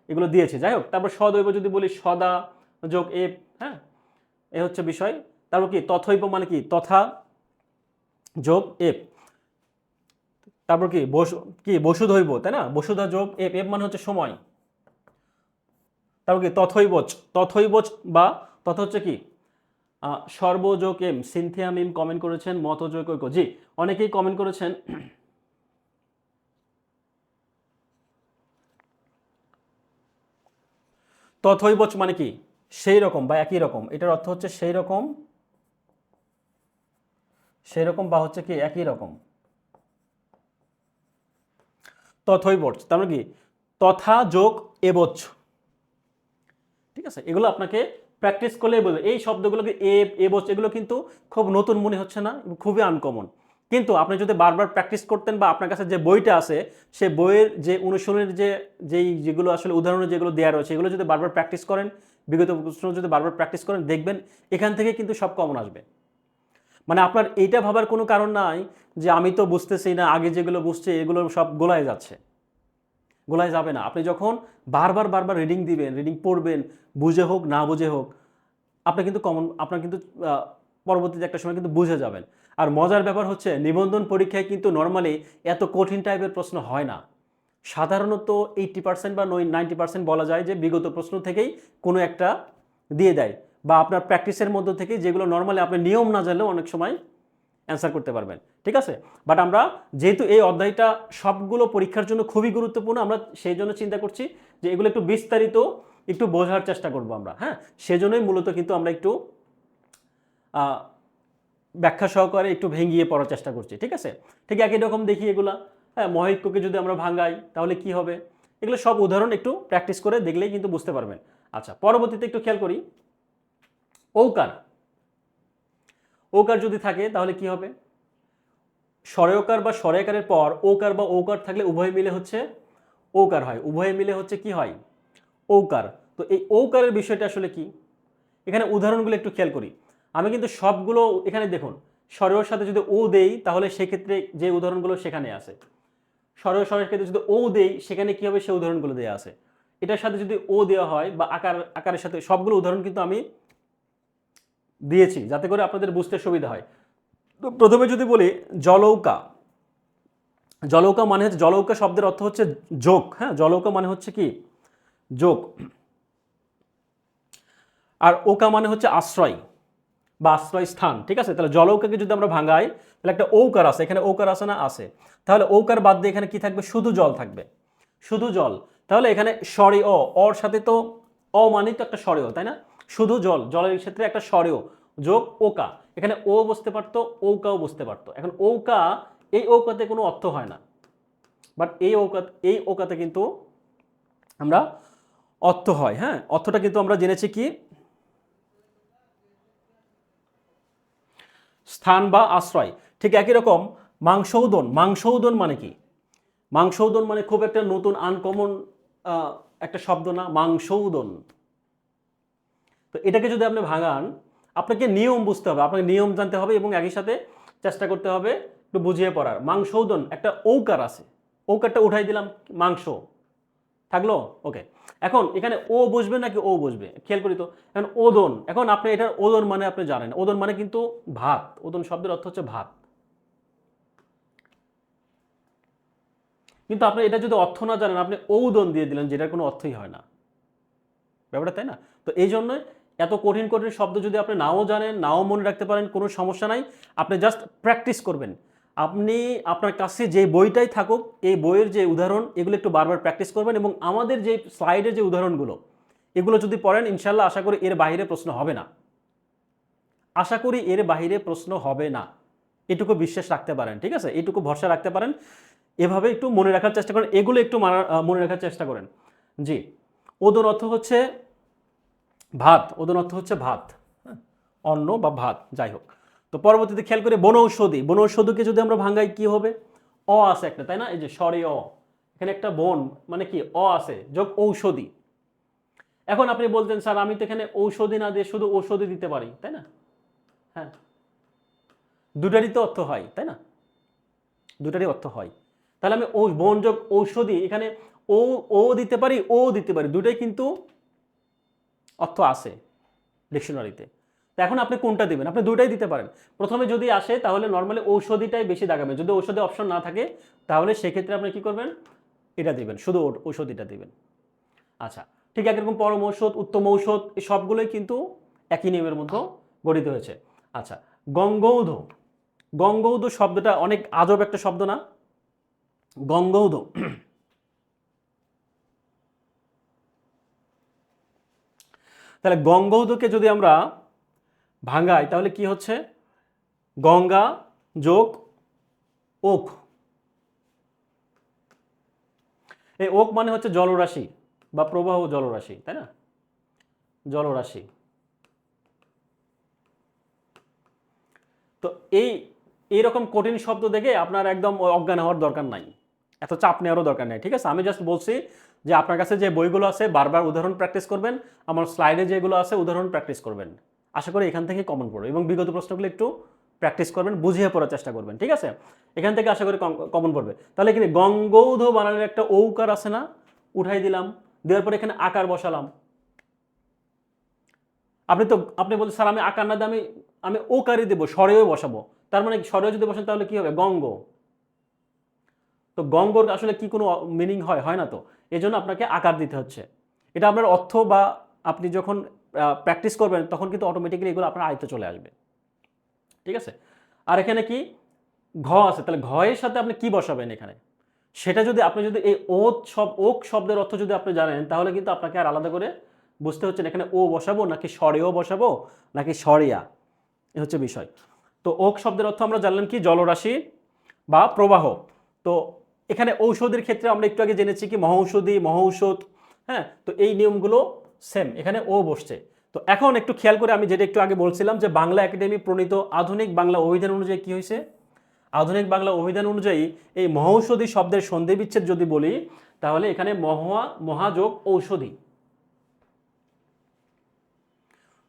এগুলো দিয়েছি। যাই হোক, তারপর সদৈব যদি বলি, সদা যোগ এ, হ্যাঁ, এ হচ্ছে বিষয়। তারপর কি তথৈব মানে কি, তথা যোগ এফ। তারপর কি কি বসুধৈব, তাই না? বসুধা যোগ এফ, এফ মানে হচ্ছে সময়। তারপর কি তথৈবচ, তথৈবচ বা তথা হচ্ছে কি সর্বযোগ এম। সিনথিয়া মিম কমেন্ট করেছেন মতযোগ ঐক্য, জি অনেকেই কমেন্ট করেছেন। তথৈবচ মানে কি সেই রকম বা একই রকম, এটার অর্থ হচ্ছে সেই রকম, সেই রকম বা হচ্ছে কি একই রকম। তথৈবচ তার মানে কি তথা যোগ এবচ, ঠিক আছে? এগুলো আপনাকে প্র্যাকটিস করলেই বলবে। এই শব্দগুলোকে এবচ এগুলো কিন্তু খুব নতুন মনে হচ্ছে না, খুবই আনকমন। কিন্তু আপনি যদি বারবার প্র্যাকটিস করতেন বা আপনার কাছে যে বইটা আছে সে বইয়ের যে অনুশীলনের যেগুলো আসলে উদাহরণে যেগুলো দেওয়া রয়েছে এগুলো যদি বারবার প্র্যাকটিস করেন, বিগত প্রশ্ন যদি বারবার প্র্যাকটিস করেন, দেখবেন এখান থেকে কিন্তু সব কমন আসবে। মানে আপনার এইটা ভাবার কোনো কারণ নাই যে আমি তো বুঝতেছি না, আগে যেগুলো বুঝছে এগুলো সব গোলায় যাচ্ছে। গোলায় যাবে না। আপনি যখন বারবার বারবার রিডিং দিবেন, রিডিং পড়বেন, বুঝে হোক না বুঝে হোক, আপনি কিন্তু আপনার কিন্তু পরবর্তীতে একটা সময় কিন্তু বুঝে যাবেন। আর মজার ব্যাপার হচ্ছে নিবন্ধন পরীক্ষায় কিন্তু নর্মালি এত কঠিন টাইপের প্রশ্ন হয় না। সাধারণত 80% বা 90% বলা যায় যে বিগত প্রশ্ন থেকেই কোনো একটা দিয়ে দেয়, বা আপনার প্র্যাকটিসের মধ্য থেকে যেগুলো নর্মালি আপনি নিয়ম না জানলেও অনেক সময় অ্যান্সার করতে পারবেন, ঠিক আছে? বাট আমরা যেহেতু এই অধ্যায়টা সবগুলো পরীক্ষার জন্য খুবই গুরুত্বপূর্ণ, আমরা সেই জন্য চিন্তা করছি যে এগুলো একটু বিস্তারিত একটু বোঝার চেষ্টা করব আমরা, হ্যাঁ। সেজন্যই মূলত কিন্তু আমরা একটু ব্যাখ্যা সহকারে একটু ভেঙিয়ে পড়ার চেষ্টা করছি, ঠিক আছে? ঠিক একই রকম দেখি এগুলা। হ্যাঁ, মহাইক্যকে যদি আমরা ভাঙাই তাহলে কি হবে? এগুলো সব উদাহরণ একটু প্র্যাকটিস করে দেখলেই কিন্তু বুঝতে পারবেন। আচ্ছা, পরবর্তীতে একটু খেয়াল করি, ঔকার। ওকার যদি থাকে তাহলে কি হবে? স্বরেয়কার বা স্বরেয়কারের পর ওকার বা ঔকার থাকলে উভয় মিলে হচ্ছে ওকার হয়, উভয় মিলে হচ্ছে কি হয়? ঔকার। তো এই ঔকারের বিষয়টা আসলে কি? এখানে উদাহরণগুলো একটু খেয়াল করি। আমি কিন্তু সবগুলো এখানে দেখুন, স্বরের সাথে যদি ও দেই তাহলে সেক্ষেত্রে যে উদাহরণগুলো সেখানে আছে। স্বরের ক্ষেত্রে যদি ও দেই সেখানে কি হবে? সে উদাহরণগুলো দেওয়া আছে। এটার সাথে যদি ও দেওয়া হয় বা আকারের সাথে, সবগুলো উদাহরণ কিন্তু আমি দিয়েছি যাতে করে আপনাদের বুঝতে সুবিধা হয়। তো প্রথমে যদি বলি জলৌকা। জলৌকা মানে হচ্ছে, জলৌকা শব্দের অর্থ হচ্ছে যোগ। হ্যাঁ, জলৌকা মানে হচ্ছে কি? যোগ। আর ওকা মানে হচ্ছে আশ্রয় বা আশ্রয় স্থান, ঠিক আছে? তাহলে জলৌকাকে যদি আমরা ভাঙাই তাহলে একটা ঔকার আছে, এখানে ঔকার আছে না? আছে। তাহলে ঔকার বাদ দিয়ে এখানে কি থাকবে? শুধু জল থাকবে, শুধু জল। তাহলে এখানে স্বরে অ, অর সাথে তো অ মানে তো একটা স্বরেও, তাই না? শুধু জল, জলের ক্ষেত্রে একটা স্বরেও যোগ ওকা। এখানে ও বসতে পারতো, ঔকাও বসতে পারতো। এখন ঔকা, এই ঔকাতে কোনো অর্থ হয় না, বাট এই ওকাতে কিন্তু আমরা অর্থ হয়। হ্যাঁ, অর্থটা কিন্তু আমরা জেনেছি কি? স্থান বা আশ্রয়। ঠিক একই রকম মাংসৌদন। মাংসৌদন মানে কি? মাংসৌদন মানে খুব একটা নতুন আনকমন একটা শব্দ না, মাংসৌদন। তো এটাকে যদি আপনি ভাঙান, আপনাকে নিয়ম বুঝতে হবে, আপনাকে নিয়ম জানতে হবে এবং একই সাথে চেষ্টা করতে হবে একটু বুঝিয়ে পড়ার। মাংসৌদন একটা ঔকার আছে, ঔকারটা উঠাই দিলাম, মাংস থাকলো। ওকে, এখন এখানে ও বসবে নাকি ও বসবে খেয়াল করি তো। এখন ওদন, এখন আপনি এটার ওদন মানে আপনি জানেন, ওদন মানে কিন্তু ভাত। ওদন শব্দের অর্থ হচ্ছে ভাত। কিন্তু আপনি এটা যদি অর্থ না জানেন, আপনি ঔদন দিয়ে দিলেন, যেটার কোনো অর্থই হয় না ব্যাপারটা, তাই না? তো এই জন্য এত কঠিন কঠিন শব্দ যদি আপনি নাও জানেন, নাও মনে রাখতে পারেন, কোনো সমস্যা নাই। আপনি জাস্ট প্র্যাকটিস করবেন। আপনি আপনার কাছে যে বইটাই থাকুক, এই বইয়ের যে উদাহরণ এগুলো একটু বারবার প্র্যাকটিস করবেন এবং আমাদের যে স্লাইডের যে উদাহরণগুলো এগুলো যদি পড়েন, ইনশাল্লাহ আশা করি এর বাইরে প্রশ্ন হবে না। আশা করি এর বাইরে প্রশ্ন হবে না, এটুকু বিশ্বাস রাখতে পারেন, ঠিক আছে? এইটুকু ভরসা রাখতে পারেন। এভাবে একটু মনে রাখার চেষ্টা করেন, এগুলো একটু মনে রাখার চেষ্টা করেন। জি, ওদর অর্থ হচ্ছে ভাত, ওদন অর্থ হচ্ছে ভাত, হ্যাঁ, অন্ন বা ভাত, যাই হোক। তো পরবর্তীতে খেয়াল করে বনৌষধি। বনৌষধিকে যদি আমরা ভাঙ্গাই কি হবে? অ আছে একটা, তাই না? এই যে স্বরে অ, এখানে একটা বন মানে কি? অ আছে যোগ ঔষধি। এখন আপনি বলতেন স্যার আমি তো এখানে ঔষধি না দিয়ে শুধু ঔষধি দিতে পারি, তাই না? হ্যাঁ, দুটারই তো অর্থ হয়, তাই না? দুটারই অর্থ হয়। তাহলে আমি ও বন যোগ ঔষধি, এখানে ও ও দিতে পারি, ও দিতে পারি, দুটাই কিন্তু অর্থ আছে ডিকশনারিতে। তো এখন আপনি কোনটা দিবেন? আপনি দুইটাই দিতে পারেন। প্রথমে যদি আসে তাহলে নর্মালি ঔষধিটাই বেশি দাগাবেন। যদি ঔষধি অপশন না থাকে তাহলে সেক্ষেত্রে আপনি কি করবেন? এটা দিবেন, শুধু ঔষধিটা দিবেন। আচ্ছা, ঠিক একরকম পরম ঔষধ, উত্তম ঔষধ, এই সবগুলোই কিন্তু একই নিয়মের মধ্যে গঠিত হয়েছে। আচ্ছা, গঙ্গৌধ। গঙ্গৌধ শব্দটা অনেক আজব একটা শব্দ না? গঙ্গৌধ। তাহলে গঙ্গৌধকে যদি আমরা ভাঙাই তাহলে কি হচ্ছে? গঙ্গা যোগ ওক। এই ওক মানে হচ্ছে জলরাশি বা প্রবাহ, জলরাশি, তাই না? জলরাশি। তো এইরকম কঠিন শব্দ দেখে আপনার একদম অজ্ঞান হওয়ার দরকার নাই, এত চাপ নেওয়ারও দরকার নাই, ঠিক আছে? আমি জাস্ট বলছি যে আপনার কাছে যে বইগুলো আছে বারবার উদাহরণ প্র্যাকটিস করবেন, আমার স্লাইডে যেগুলো আছে উদাহরণ প্র্যাকটিস করবেন। আশা করি এখান থেকে কমন পড়বে এবং বিগত প্রশ্নগুলো একটু প্র্যাকটিস করবেন, বুঝিয়ে পড়ার চেষ্টা করবেন, ঠিক আছে? এখান থেকে আশা করি কমন পড়বে। তাহলে এখানে গঙ্গৌধ বানানোর একটা ঔকার আছে না? উঠাই দিলাম, দেওয়ার পরে এখানে আকার বসালাম। আপনি বলছেন স্যার আমি আকার না দিয়ে আমি আমি ওকারই দেবো, স্বরেও বসাবো। তার মানে স্বরেও যদি বসেন তাহলে কি হবে? গঙ্গ। তো গঙ্গর আসলে কি কোনো মিনিং হয়? হয় না তো। এজন্য আপনাকে আকার দিতে হচ্ছে। এটা আপনার অর্থ বা আপনি যখন প্র্যাকটিস করবেন তখন কিন্তু অটোমেটিক্যালি এগুলো আপনার আয়ত্তে চলে আসবে, ঠিক আছে? আর এখানে কি ঘ আছে, তাহলে ঘ এর সাথে আপনি কি বসাবেন এখানে? সেটা যদি আপনি যদি এই ওক শব্দের অর্থ যদি আপনি জানেন তাহলে কিন্তু আপনাকে আর আলাদা করে বুঝতে হচ্ছে না এখানে ও বসাবো নাকি স্বরেও বসাবো নাকি স্বরিয়া, এ হচ্ছে বিষয়। তো ওক শব্দের অর্থ আমরা জানলাম কি, জলরাশি বা প্রবাহ। তো এখানে ঔষধির ক্ষেত্রে আমরা একটু আগে জেনেছি কি মহৌষধি, মহৌষধ, হ্যাঁ। তো এই নিয়মগুলো সেম, এখানে ও বসছে। তো এখন একটু খেয়াল করে আমি যেটা একটু আগে বলছিলাম যে বাংলা একাডেমি প্রণীত আধুনিক বাংলা অভিধান অনুযায়ী কি হয়েছে, আধুনিক বাংলা অভিধান অনুযায়ী এই মহৌষধি শব্দের সন্ধি বিচ্ছেদ যদি বলি তাহলে এখানে মহাযোগ ঔষধি,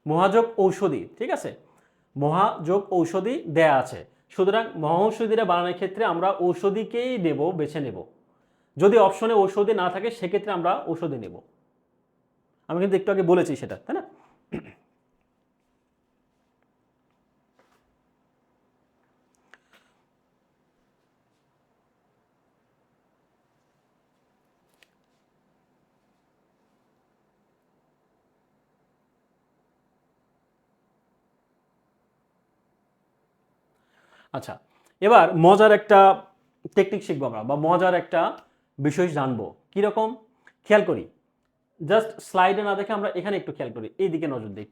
মহাযোগ ঔষধি, ঠিক আছে, মহাযোগ ঔষধি দেয়া আছে। সুতরাং মহৌষধিরা বানানোর ক্ষেত্রে আমরা ঔষধিকেই নেব, বেছে নেব। যদি অপশনে ঔষধি না থাকে সেক্ষেত্রে আমরা ঔষধি নেব। আমি কিন্তু একটু আগে বলেছি সেটা, তাই না? আচ্ছা, এবার মজার একটা টেকনিক শিখবো আমরা, বা মজার একটা বিষয় জানবো। কিরকম? খেয়াল করি, জাস্ট স্লাইডে না দেখে আমরা এখানে একটু খেয়াল করি, এই দিকে নজর দিই।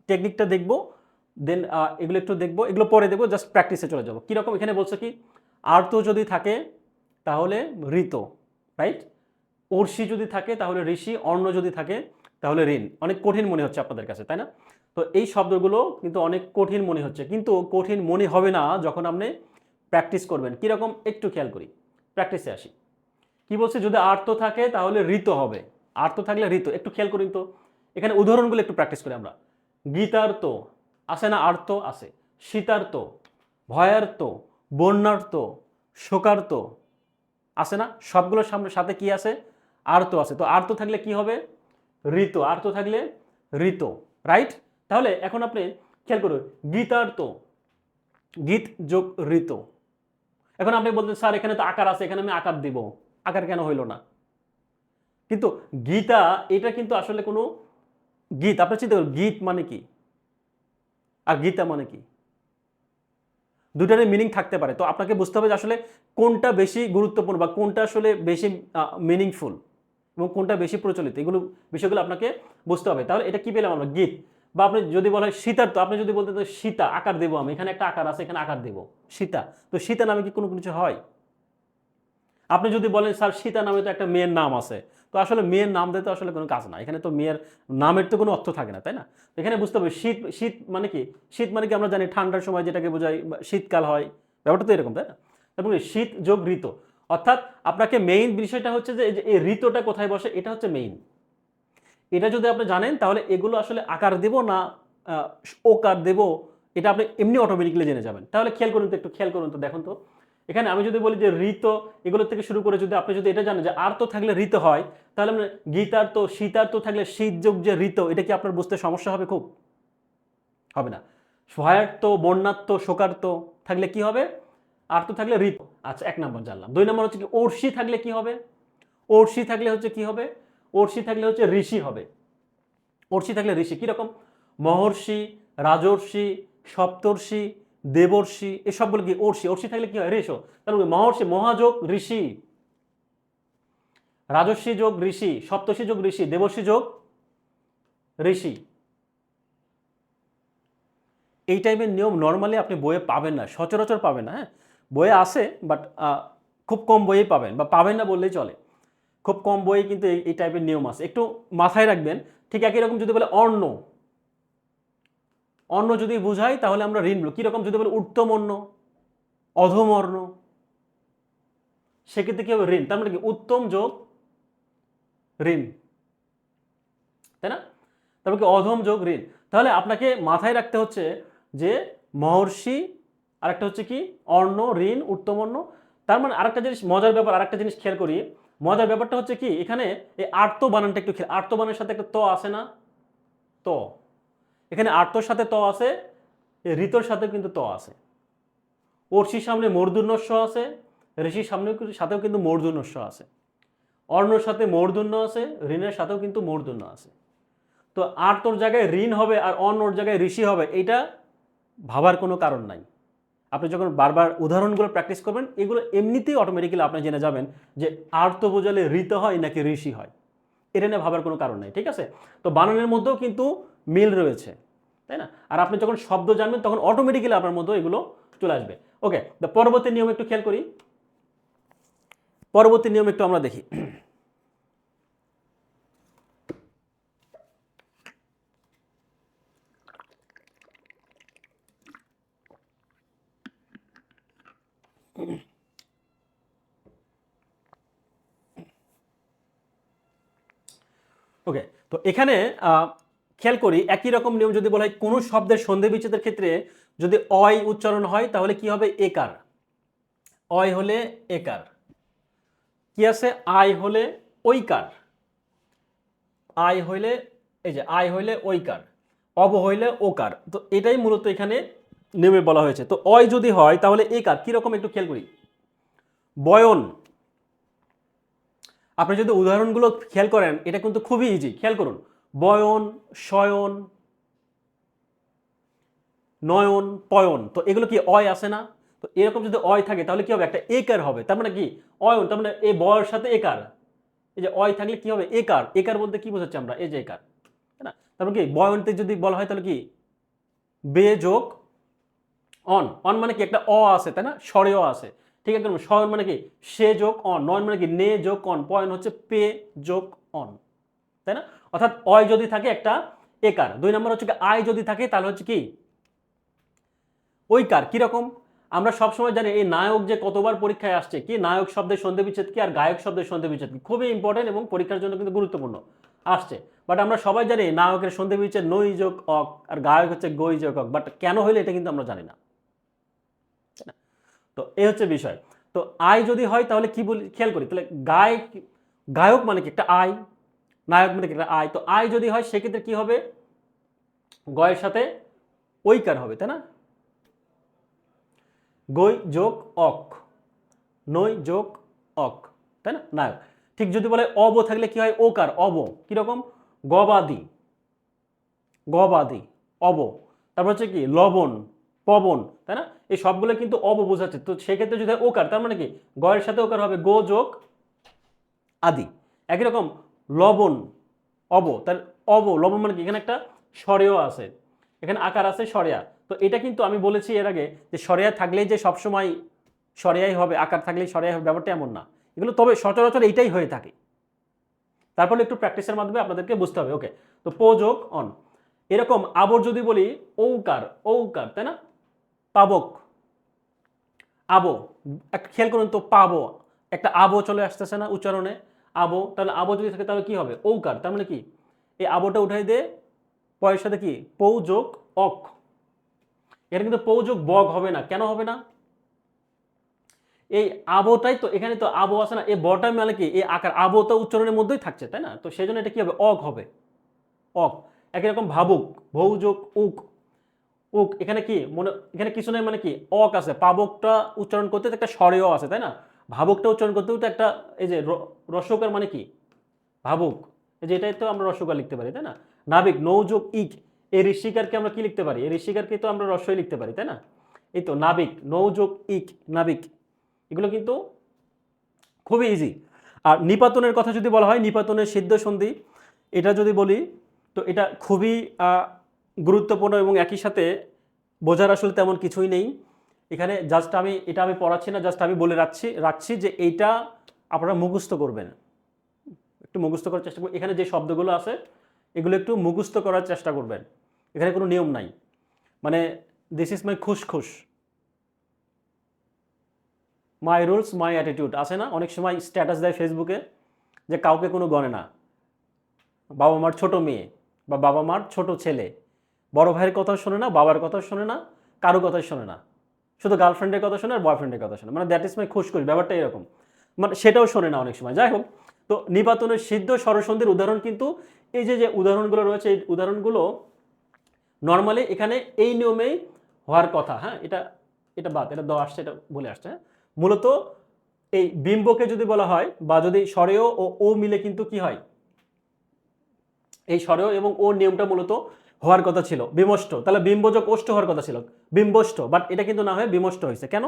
টেকনিকটা দেখবো, দেন এগুলো একটু দেখবো, এগুলো পরে দেখবো, জাস্ট প্র্যাকটিসে চলে যাবো। কিরকম? এখানে বলছে কি, আর্ত যদি থাকে তাহলে ঋত, রাইট? অর্ষি যদি থাকে তাহলে ঋষি, অর্ণ যদি থাকে তাহলে ঋণ। অনেক কঠিন মনে হচ্ছে আপনাদের কাছে, তাই না? তো এই শব্দগুলো কিন্তু অনেক কঠিন মনে হচ্ছে, কিন্তু কঠিন মনে হবে না যখন আপনি প্র্যাকটিস করবেন। কিরকম? একটু খেয়াল করি, প্র্যাকটিসে আসি। কি বলছে? যদি আর্ত থাকে তাহলে ঋত হবে, আর্ত থাকলে ঋত। একটু খেয়াল করি তো, এখানে উদাহরণগুলো একটু প্র্যাকটিস করি আমরা। গীতার্ত আছে না? আর্ত আছে। শীতার্ত, ভয়ার্ত, বন্যার্ত, শোকার্ত আছে না? সবগুলোর সামনে সাথে কি আছে? আর্ত আছে। তো আর্ত থাকলে কি হবে? ঋত। আর্ত থাকলে ঋত, রাইট? তাহলে এখন আপনি খেয়াল করুন, গীতার্ত, গীত যোগ ঋত। এখন আপনি বলতেন স্যার এখানে তো আকার আছে, এখানে আমি আকার দিব, আকার কেন হইল না? কিন্তু গীতা এটা কিন্তু আসলে কোনো গীত, আপনি চিন্তা করুন, গীত মানে কি আর গীতা মানে কি? দুটারই মিনিং থাকতে পারে। তো আপনাকে বুঝতে হবে যে আসলে কোনটা বেশি গুরুত্বপূর্ণ বা কোনটা আসলে বেশি মিনিংফুল এবং কোনটা বেশি প্রচলিত, এগুলো বিষয়গুলো আপনাকে বুঝতে হবে। তাহলে এটা কি পেলাম আমরা? গীত। বা আপনি যদি বলা হয় সীতার, তো আপনি যদি বলতেন তো সীতা, আকার দেবো আমি, এখানে একটা আকার আছে, এখানে আকার দেবো, সীতা। তো সীতা নামে কি কোনো কিছু হয়? আপনি যদি বলেন স্যার সীতা নামে তো একটা মেয়ের নাম আছে, তো আসলে মেয়ের নাম দিতে আসলে কোনো কাজ না, এখানে তো মেয়ের নামের তো কোনো অর্থ থাকে না, তাই না? এখানে বুঝতে হবে শীত, শীত মানে কি? শীত মানে কি আমরা জানি ঠান্ডার সময় যেটাকে বোঝায়, শীতকাল হয়, ব্যাপারটা তো এরকম, তাই না? তারপরে শীত যোগ ঋতু, অর্থাৎ আপনাকে মেইন বিষয়টা হচ্ছে যে এই ঋতুটা কোথায় বসে, এটা হচ্ছে মেইন। এটা যদি আপনি জানেন তাহলে এগুলো আসলে আকার দেব না আহ, ওকার দেব, এটা আপনি এমনি অটোমেটিক্যালি জেনে যাবেন। তাহলে খেয়াল করুন তো, একটু খেয়াল করুন তো, দেখুন তো। এখানে আমি যদি বলি যে ঋত, এগুলো থেকে শুরু করে যদি আপনি যদি এটা জানেন যে আর্ত থাকলে ঋত হয়, তাহলে আমরা গীতার্ত, শীতার্ত থাকলে শীত যোগ যে ঋত, এটা কি আপনার বুঝতে সমস্যা হবে? খুব হবে না। ভয়ার্ত, বন্যার্ত, শোকার্ত থাকলে কি হবে? আর্ত থাকলে ঋত। আচ্ছা, 1 নম্বর জানলাম। 2 নম্বর হচ্ছে কি, অর্ষি থাকলে কি হবে? অর্ষি থাকলে হচ্ছে কি হবে? অর্ষি থাকলে হচ্ছে ঋষি হবে। অর্ষি থাকলে ঋষি কিরকম? মহর্ষি, রাজর্ষি, সপ্তর্ষি, দেবর্ষি, এসবগুলো কি অর্ষি। অর্ষি থাকলে কি হয়? ঋষ। তাহলে মহর্ষি, মহাযোগ ঋষি, রাজর্ষি যোগ ঋষি, সপ্তর্ষি যোগ ঋষি, দেবর্ষি যোগ ঋষি। এই টাইপের নিয়ম নর্মালি আপনি বইয়ে পাবেন না, সচরাচর পাবেন না। হ্যাঁ, বইয়ে আছে, বাট খুব কম বইয়ে পাবেন, বা পাবেন না বললেই চলে। খুব কম বইয়ে কিন্তু এই টাইপের নিয়ম আছে, একটু মাথায় রাখবেন। ঠিক একই রকম যদি বলে অন্ন, অন্ন যদি বুঝাই তাহলে আমরা ঋণ বলবো। কিরকম? যদি বলে উত্তম অন্ন, অধম অন্ন, সেক্ষেত্রে কি হবে? ঋণ। তার মানে কি? উত্তম যোগ ঋণ, তাই না? তারপর কি? অধম যোগ ঋণ। তাহলে আপনাকে মাথায় রাখতে হচ্ছে যে মহর্ষি, আর একটা হচ্ছে কি অন্ন, ঋণ, উত্তম অন্ন। তার মানে আরেকটা জিনিস মজার ব্যাপার, আরেকটা জিনিস খেয়াল করি। মজার ব্যাপারটা হচ্ছে কি, এখানে এই আর্ত বানানটা একটু খেয়াল, আর্ত বানানের সাথে একটা ত আছে না? ত, এখানে আর্তর সাথে ত আছে, ঋতর সাথে কিন্তু ত আছে। অর্ষির সামনে মূর্ধন্য আছে, ঋষির সাথেও কিন্তু মূর্ধন্য আছে, অর্ণর সাথে মূর্ধন্য আছে, ঋণের সাথেও কিন্তু মূর্ধন্য আছে। তো আর্তর জায়গায় ঋণ হবে আর অন্যর জায়গায় ঋষি হবে, এটা ভাবার কোনো কারণ নাই। আপনি যখন বারবার উদাহরণগুলো প্র্যাকটিস করবেন, এগুলো এমনিতেই অটোমেটিক্যালি আপনি জেনে যাবেন যে আর্ত বোঝালে ঋত হয় নাকি ঋষি হয়। এটা নিয়ে ভাবার কোনো কারণ নেই, ঠিক আছে? তো বানানের মধ্যেও কিন্তু মিল রয়েছে। তাই না? আর আপনি যখন শব্দ জানবেন তখন অটোমেটিক্যালি আপনার মধ্যে এগুলো চলে আসবে। ওকে, তো পরবর্তী নিয়ম একটু খেয়াল করি। পরবর্তী নিয়ম একটু আমরা দেখি। ওকে, তো এখানে খেয়াল করি একই রকম নিয়ম যদি বলা হয় কোনো শব্দের সন্ধি বিচ্ছেদের ক্ষেত্রে যদি অয় উচ্চারণ হয় তাহলে কি হবে একার। অয় হলে একার, কি আছে আয় হলে ঐকার, আয় হইলে এই যে আয় হইলে ঐকার, অব হইলে ওকার। তো এটাই মূলত এখানে নিয়মে বলা হয়েছে। তো অয় যদি হয় তাহলে একার কিরকম একটু খেয়াল করি। বয়ন, আপনি যদি উদাহরণগুলো খেয়াল করেন এটা কিন্তু খুবই ইজি, খেয়াল করুন। বয়ন, শয়ন, নয়ন, পয়ন, তো এগুলো কি অয় আসে না? তো এরকম যদি অয় থাকে তাহলে কি হবে একটা একার হবে, তার মানে কি অয়ন, তার মানে এই বয়ের সাথে একার। এই যে অয় থাকলে কি হবে একার, একার বলতে কি বোঝাচ্ছে আমরা এই যে একার, তাই না? তারপর কি বয়নতে যদি বলা হয় তাহলে কি বে যোগ অন, অন মানে কি একটা অ আছে তাই না, স্বরেও আছে। ঠিক আছে, শয়ন মানে কি সে যোগ অন, নয়ন মানে কি নে যোগ অন, পয়ন হচ্ছে পে যোগ অন, তাই না? অর্থাৎ অয় যদি থাকে একটা একার। দুই নম্বর হচ্ছে কি আয় যদি থাকে তাহলে হচ্ছে কি ঐকার। কিরকম আমরা সবসময় জানি এই নায়ক যে কতবার পরীক্ষায় আসছে, কি নায়ক শব্দের সন্ধি বিচ্ছেদ কি আর গায়ক শব্দের সন্ধি বিচ্ছেদ কি, খুবই ইম্পর্টেন্ট এবং পরীক্ষার জন্য কিন্তু গুরুত্বপূর্ণ আসছে। বাট আমরা সবাই জানি নায়কের সন্ধি বিচ্ছেদ নই যোগ অক আর গায়ক হচ্ছে গই যোগ অক, বাট কেন হইলে এটা কিন্তু আমরা জানি না। তো এই হচ্ছে বিষয়। তো আয় যদি হয় তাহলে কি বলি খেয়াল করি, তাহলে গায়ক, গায়ক মানে কি একটা আয়, নায়ক মানে কি একটা আয়। তো আয় যদি হয় সেক্ষেত্রে কি হবে গয়ের সাথে ঐকার হবে, তাই না? গই যোগ অক, নই যোগ অক, তাই না নায়ক। ঠিক যদি বলে অব থাকলে কি হয় ওকার, অব কিরকম গবাদি, গবাদি, অব। তারপর হচ্ছে কি লবণ, পবন, তাই না? এই সবগুলো কিন্তু অব বোঝাচ্ছে। তো সেক্ষেত্রে যদি ওকার তার মানে কি গয়ের সাথে ওকার হবে গো যোগ আদি। একই রকম লবণ, অব, তার অব লবণ মানে কি এখানে একটা স্বরেও আছে, এখানে আকার আছে স্বরেয়া। তো এটা কিন্তু আমি বলেছি এর আগে যে স্বরেয়া থাকলেই যে সবসময় স্বরেয়াই হবে, আকার থাকলেই স্বরেয়া হবে ব্যাপারটা এমন না। এগুলো তবে সচরাচর এইটাই হয়ে থাকে। তারপরে একটু প্র্যাকটিসের মাধ্যমে আপনাদেরকে বুঝতে হবে। ওকে, তো পো যোগ অন। এরকম আবর যদি বলি ঔকার, ঔকার, তাই না? পাবক, আবো, একটা খেয়াল করুন তো পাবো, একটা আবো চলে আসতেছে না উচ্চারণে, আবো, তাহলে আবো যদি থাকে তাহলে কি হবে ঔকার, তার মানে কি এই আবোটা উঠাই দে পয়ের সাথে কি পৌ যোগ অক। এটা কিন্তু পৌ যোগ বগ হবে না, কেন হবে না? এই আবোটাই তো এখানে তো আবো আছে না, এই বটা মানে কি এই আকার আবো তো উচ্চারণের মধ্যেই থাকছে তাই না, তো সেই জন্য এটা কি হবে অক হবে, অক। একই রকম ভাবুক, ভৌ যোগ উক, উক এখানে কি মনে এখানে কিছু নেই মানে কি অক আছে, পাবকটা উচ্চারণ করতে তো একটা স্বরেও আছে তাই না, ভাবুকটা উচ্চারণ করতেও তো একটা এই যে রসকার মানে কি ভাবুক, এই যে এটাই তো আমরা রসকার লিখতে পারি তাই না। নাবিক নৌ যোগ ইক, এই ঋষিকারকে আমরা কি লিখতে পারি, এই ঋষিকারকে তো আমরা রস্যই লিখতে পারি তাই না। এই তো নাবিক নৌ যোগ ইক নাবিক, এগুলো কিন্তু খুবই ইজি। আর নিপাতনের কথা যদি বলা হয় নিপাতনের সিদ্ধ সন্ধি, এটা যদি বলি তো এটা খুবই গুরুত্বপূর্ণ এবং একই সাথে বোঝার আসলে তেমন কিছুই নেই এখানে। জাস্ট আমি এটা আমি পড়াচ্ছি না, জাস্ট আমি বলে রাখছি যে এইটা আপনারা মুখস্থ করবেন, একটু মুখস্থ করার চেষ্টা করবেন। এখানে যে শব্দগুলো আছে এগুলো একটু মুখস্থ করার চেষ্টা করবেন। এখানে কোনো নিয়ম নাই, মানে দিস ইজ মাই খুশ, মাই রুলস মাই অ্যাটিটিউড আছে না, অনেক সময় স্ট্যাটাস দেয় ফেসবুকে যে কাউকে কোনো গণে না, বাবা মার ছোট মেয়ে বা বাবা মার ছোট ছেলে, বড় ভাইয়ের কথা শোনে না, বাবার কথা শোনে না, কারো কথাই শোনে না, শুধু গার্লফ্রেন্ডের কথা শোনে আর বয়ফ্রেন্ডের কথা শোনে, মানে দ্যাট ইজ মাই খুশখুশ, ব্যাপারটা এরকম, মানে সেটাও শোনে না অনেক সময়। যাই হোক, তো নিপাতনের সিদ্ধ স্বরসন্ধির উদাহরণ কিন্তু এই যে যে উদাহরণগুলো রয়েছে এই উদাহরণগুলো নর্মালি এখানে এই নিয়মেই হওয়ার কথা। হ্যাঁ, এটা এটা বাদ, এটা দেওয়া আসছে, এটা বলে আসছে। হ্যাঁ, মূলত এই বিম্বকে যদি বলা হয় বা যদি স্বরেয় ও মিলে কিন্তু কি হয় এই স্বরেয় এবং ও নিয়মটা মূলত হওয়ার কথা ছিল বিমষ্ট, তাহলে বিম্বযোগ ওষ্ঠ হওয়ার কথা ছিল বিম্বষ্ট, বাট এটা কিন্তু না হয়ে বিমষ্ট হয়েছে কেন,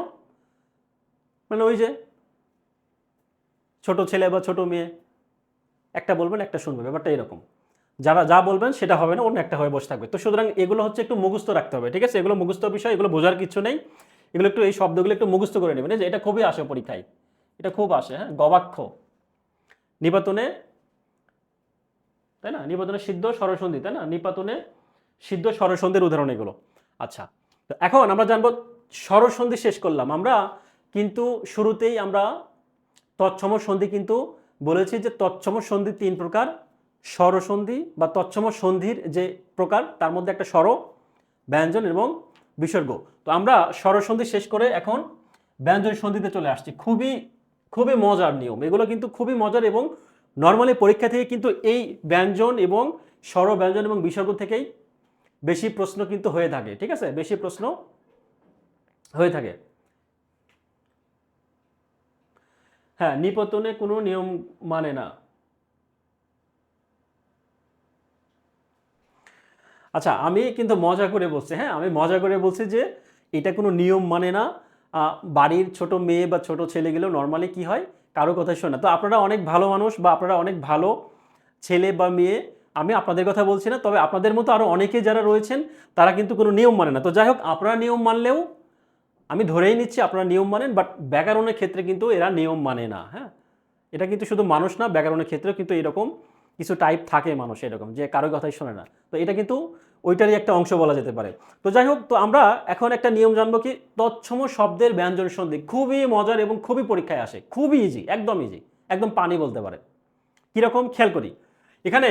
মানে ওই যে ছোট ছেলে বা ছোট মেয়ে একটা বলবেন একটা শুনবে, ব্যাপারটা এরকম। যারা যা বলবেন সেটা হবে না, অন্য একটা হয়ে বসে থাকবে। তো সুতরাং এগুলো হচ্ছে একটু মুখস্থ রাখতে হবে, ঠিক আছে? এগুলো মুখস্থ বিষয়, এগুলো বোঝার কিছু নেই। এগুলো একটু, এই শব্দগুলো একটু মুখস্থ করে নেবেন, যে এটা খুবই আসে পরীক্ষায়, এটা খুব আসে। হ্যাঁ, গবাক্ষ, নিপাতনে, তাই না? নিপাতনে সিদ্ধ স্বরসন্ধি, তাই না? নিপাতনে সিদ্ধ স্বরসন্ধির উদাহরণ এগুলো। আচ্ছা, তো এখন আমরা জানবো স্বরসন্ধি শেষ করলাম আমরা, কিন্তু শুরুতেই আমরা তৎসম সন্ধি কিন্তু বলেছি যে তৎসম সন্ধি 3 প্রকার। স্বরসন্ধি বা তৎসম সন্ধির যে প্রকার, তার মধ্যে একটা স্বর, ব্যঞ্জন এবং বিসর্গ। তো আমরা স্বরসন্ধি শেষ করে এখন ব্যঞ্জন সন্ধিতে চলে আসছি। খুবই খুবই মজার নিয়ম এগুলো, কিন্তু খুবই মজার, এবং নর্মালি পরীক্ষা থেকে কিন্তু এই ব্যঞ্জন এবং স্বর, ব্যঞ্জন এবং বিসর্গ থেকেই বেশি প্রশ্ন কিন্তু হয়ে থাকে, ঠিক আছে? বেশি প্রশ্ন হয়ে থাকে। হ্যাঁ, নিপতনে কোনো নিয়ম মানে না। আচ্ছা, আমি কিন্তু মজা করে বলছি, হ্যাঁ, আমি মজা করে বলছি যে এটা কোনো নিয়ম মানে না। বাড়ির ছোট মেয়ে বা ছোট ছেলেগুলো নর্মালি কি হয়, কারো কথা শোনে না। তো আপনারা অনেক ভালো মানুষ, বা আপনারা অনেক ভালো ছেলে বা মেয়ে, আমি আপনাদের কথা বলছি না, তবে আপনাদের মতো আরো অনেকে যারা রয়েছেন তারা কিন্তু কোনো নিয়ম মানে না। তো যাই হোক, আপনারা নিয়ম মানলেও আমি ধরেই নিচ্ছি আপনারা নিয়ম মানেন, বাট ব্যাকরণের ক্ষেত্রে কিন্তু এরা নিয়ম মানে না। হ্যাঁ, এটা কিন্তু শুধু মানুষ না, ব্যাকরণের ক্ষেত্রেও কিন্তু এরকম কিছু টাইপ থাকে মানুষ, এরকম যে কারো কথাই শোনে না। তো এটা কিন্তু ওইটারই একটা অংশ বলা যেতে পারে। তো যাই হোক, তো আমরা এখন একটা নিয়ম জানবো, কি তৎসম শব্দের ব্যঞ্জন সন্ধি। খুবই মজার এবং খুবই পরীক্ষায় আসে, খুবই ইজি, একদম ইজি, একদম পানি বলতে পারে। কিরকম খেয়াল করি, এখানে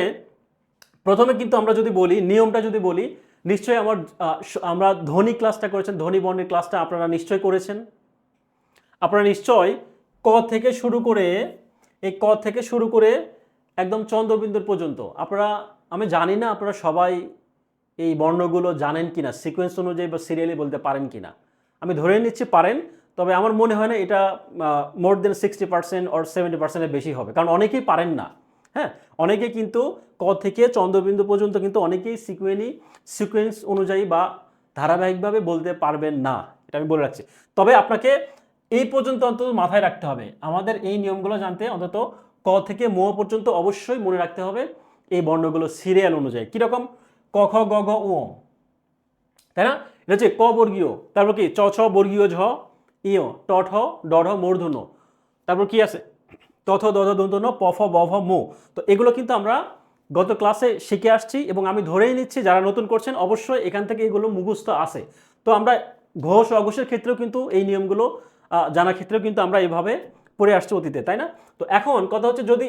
প্রথমে কিন্তু আমরা যদি বলি, নিয়মটা যদি বলি, নিশ্চয়ই আমরা ধ্বনি ক্লাসটা করেছেন, ধ্বনি বর্ণের ক্লাসটা আপনারা নিশ্চয়ই করেছেন। আপনারা নিশ্চয় ক থেকে শুরু করে, এই ক থেকে শুরু করে একদম চন্দ্রবিন্দুর পর্যন্ত আপনারা, আমি জানি না আপনারা সবাই এই বর্ণগুলো জানেন কিনা, সিকোয়েন্স অনুযায়ী বা সিরিয়ালি বলতে পারেন কিনা। আমি ধরে নিচ্ছি পারেন, তবে আমার মনে হয় না এটা মোর দেন 60% অর 70%-এর বেশি হবে, কারণ অনেকেই পারেন না। হ্যাঁ, অনেকে কিন্তু ক থেকে চন্দ্রবিন্দু পর্যন্ত কিন্তু অনেকেই সিকোয়েন্স অনুযায়ী বা ধারাবাহিকভাবে বলতে পারবেন না, এটা আমি বলে রাখছি। তবে আপনাকে এই পর্যন্ত অন্তত মাথায় রাখতে হবে, আমাদের এই নিয়মগুলো জানতে অন্তত ক থেকে ম পর্যন্ত অবশ্যই মনে রাখতে হবে এই বর্ণগুলো সিরিয়াল অনুযায়ী। কিরকম, ক খ গ ঘ ঙ, তাই না? এটা হচ্ছে ক বর্গীয়, তারপর কি চ ছ বর্গীয় ঝ ইয়, ট ঠ ড ঢ মূর্ধন্য, তারপর কি আছে ত থ দ ধ দন্ত ন প ফ ব ভ ম। তো এগুলো কিন্তু আমরা গত ক্লাসে শিখে আসছি, এবং আমি ধরেই নিচ্ছি যারা নতুন করছেন অবশ্যই এখান থেকে এগুলো মুখস্থ আছে। তো আমরা ঘোষ অঘোষের ক্ষেত্রেও কিন্তু এই নিয়মগুলো জানার ক্ষেত্রেও কিন্তু আমরা এভাবে পড়ে আসছি অতীতে, তাই না? তো এখন কথা হচ্ছে, যদি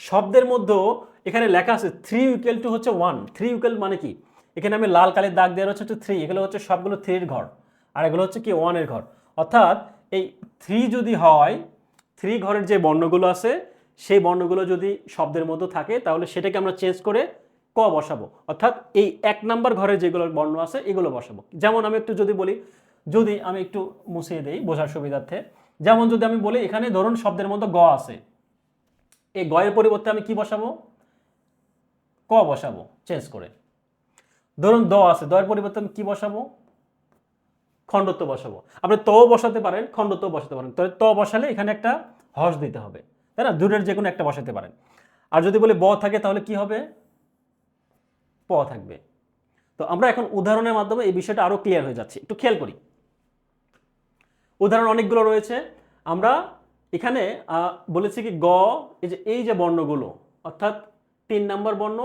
শব্দের মধ্যেও এখানে লেখা আছে 3 ইকুয়াল টু হচ্ছে 1, 3 ইকুয়াল মানে কি, এখানে আমি লাল কালির দাগ দেওয়া হচ্ছে 3, এগুলো হচ্ছে সবগুলো 3 এর ঘর, আর এগুলো হচ্ছে কি 1 এর ঘর। অর্থাৎ এই 3 যদি হয়, 3 ঘরের যে বর্ণগুলো আছে সেই বর্ণগুলো যদি শব্দের মধ্যে থাকে, তাহলে সেটাকে আমরা চেঞ্জ করে ক বসাবো। অর্থাৎ এই 1 নাম্বার ঘরের যেগুলো বর্ণ আছে এগুলো বসাবো। যেমন আমি একটু যদি বলি, যদি আমি একটু মুছিয়ে দেই বোঝার সুবিধার্থে, যেমন যদি আমি বলি এখানে ধরুন শব্দের মধ্যে গ আছে, এই গ এর পরিবর্তে আমি কি বসাবো, ক বসাবো চেঞ্জ করে। ধরুন দ আছে, দ এর পরিবর্তে আমি কি বসাবো, খণ্ডত্ব বসাবো। আপনি ত বসাতে পারেন, খণ্ডত্ব বসাতে পারেন, তবে ত বসালে এখানে একটা হর্ষ দিতে হবে, তাই না? দুটোর যে কোনো একটা বসাতে পারেন। আর যদি বলি ব থাকে, তাহলে কি হবে, প থাকবে। তো আমরা এখন উদাহরণের মাধ্যমে এই বিষয়টা আরো ক্লিয়ার হয়ে যাচ্ছে, একটু খেয়াল করি। উদাহরণ অনেকগুলো রয়েছে। আমরা এখানে বলেছি কি গ, এই যে বর্ণগুলো, অর্থাৎ 3 নাম্বার বর্ণ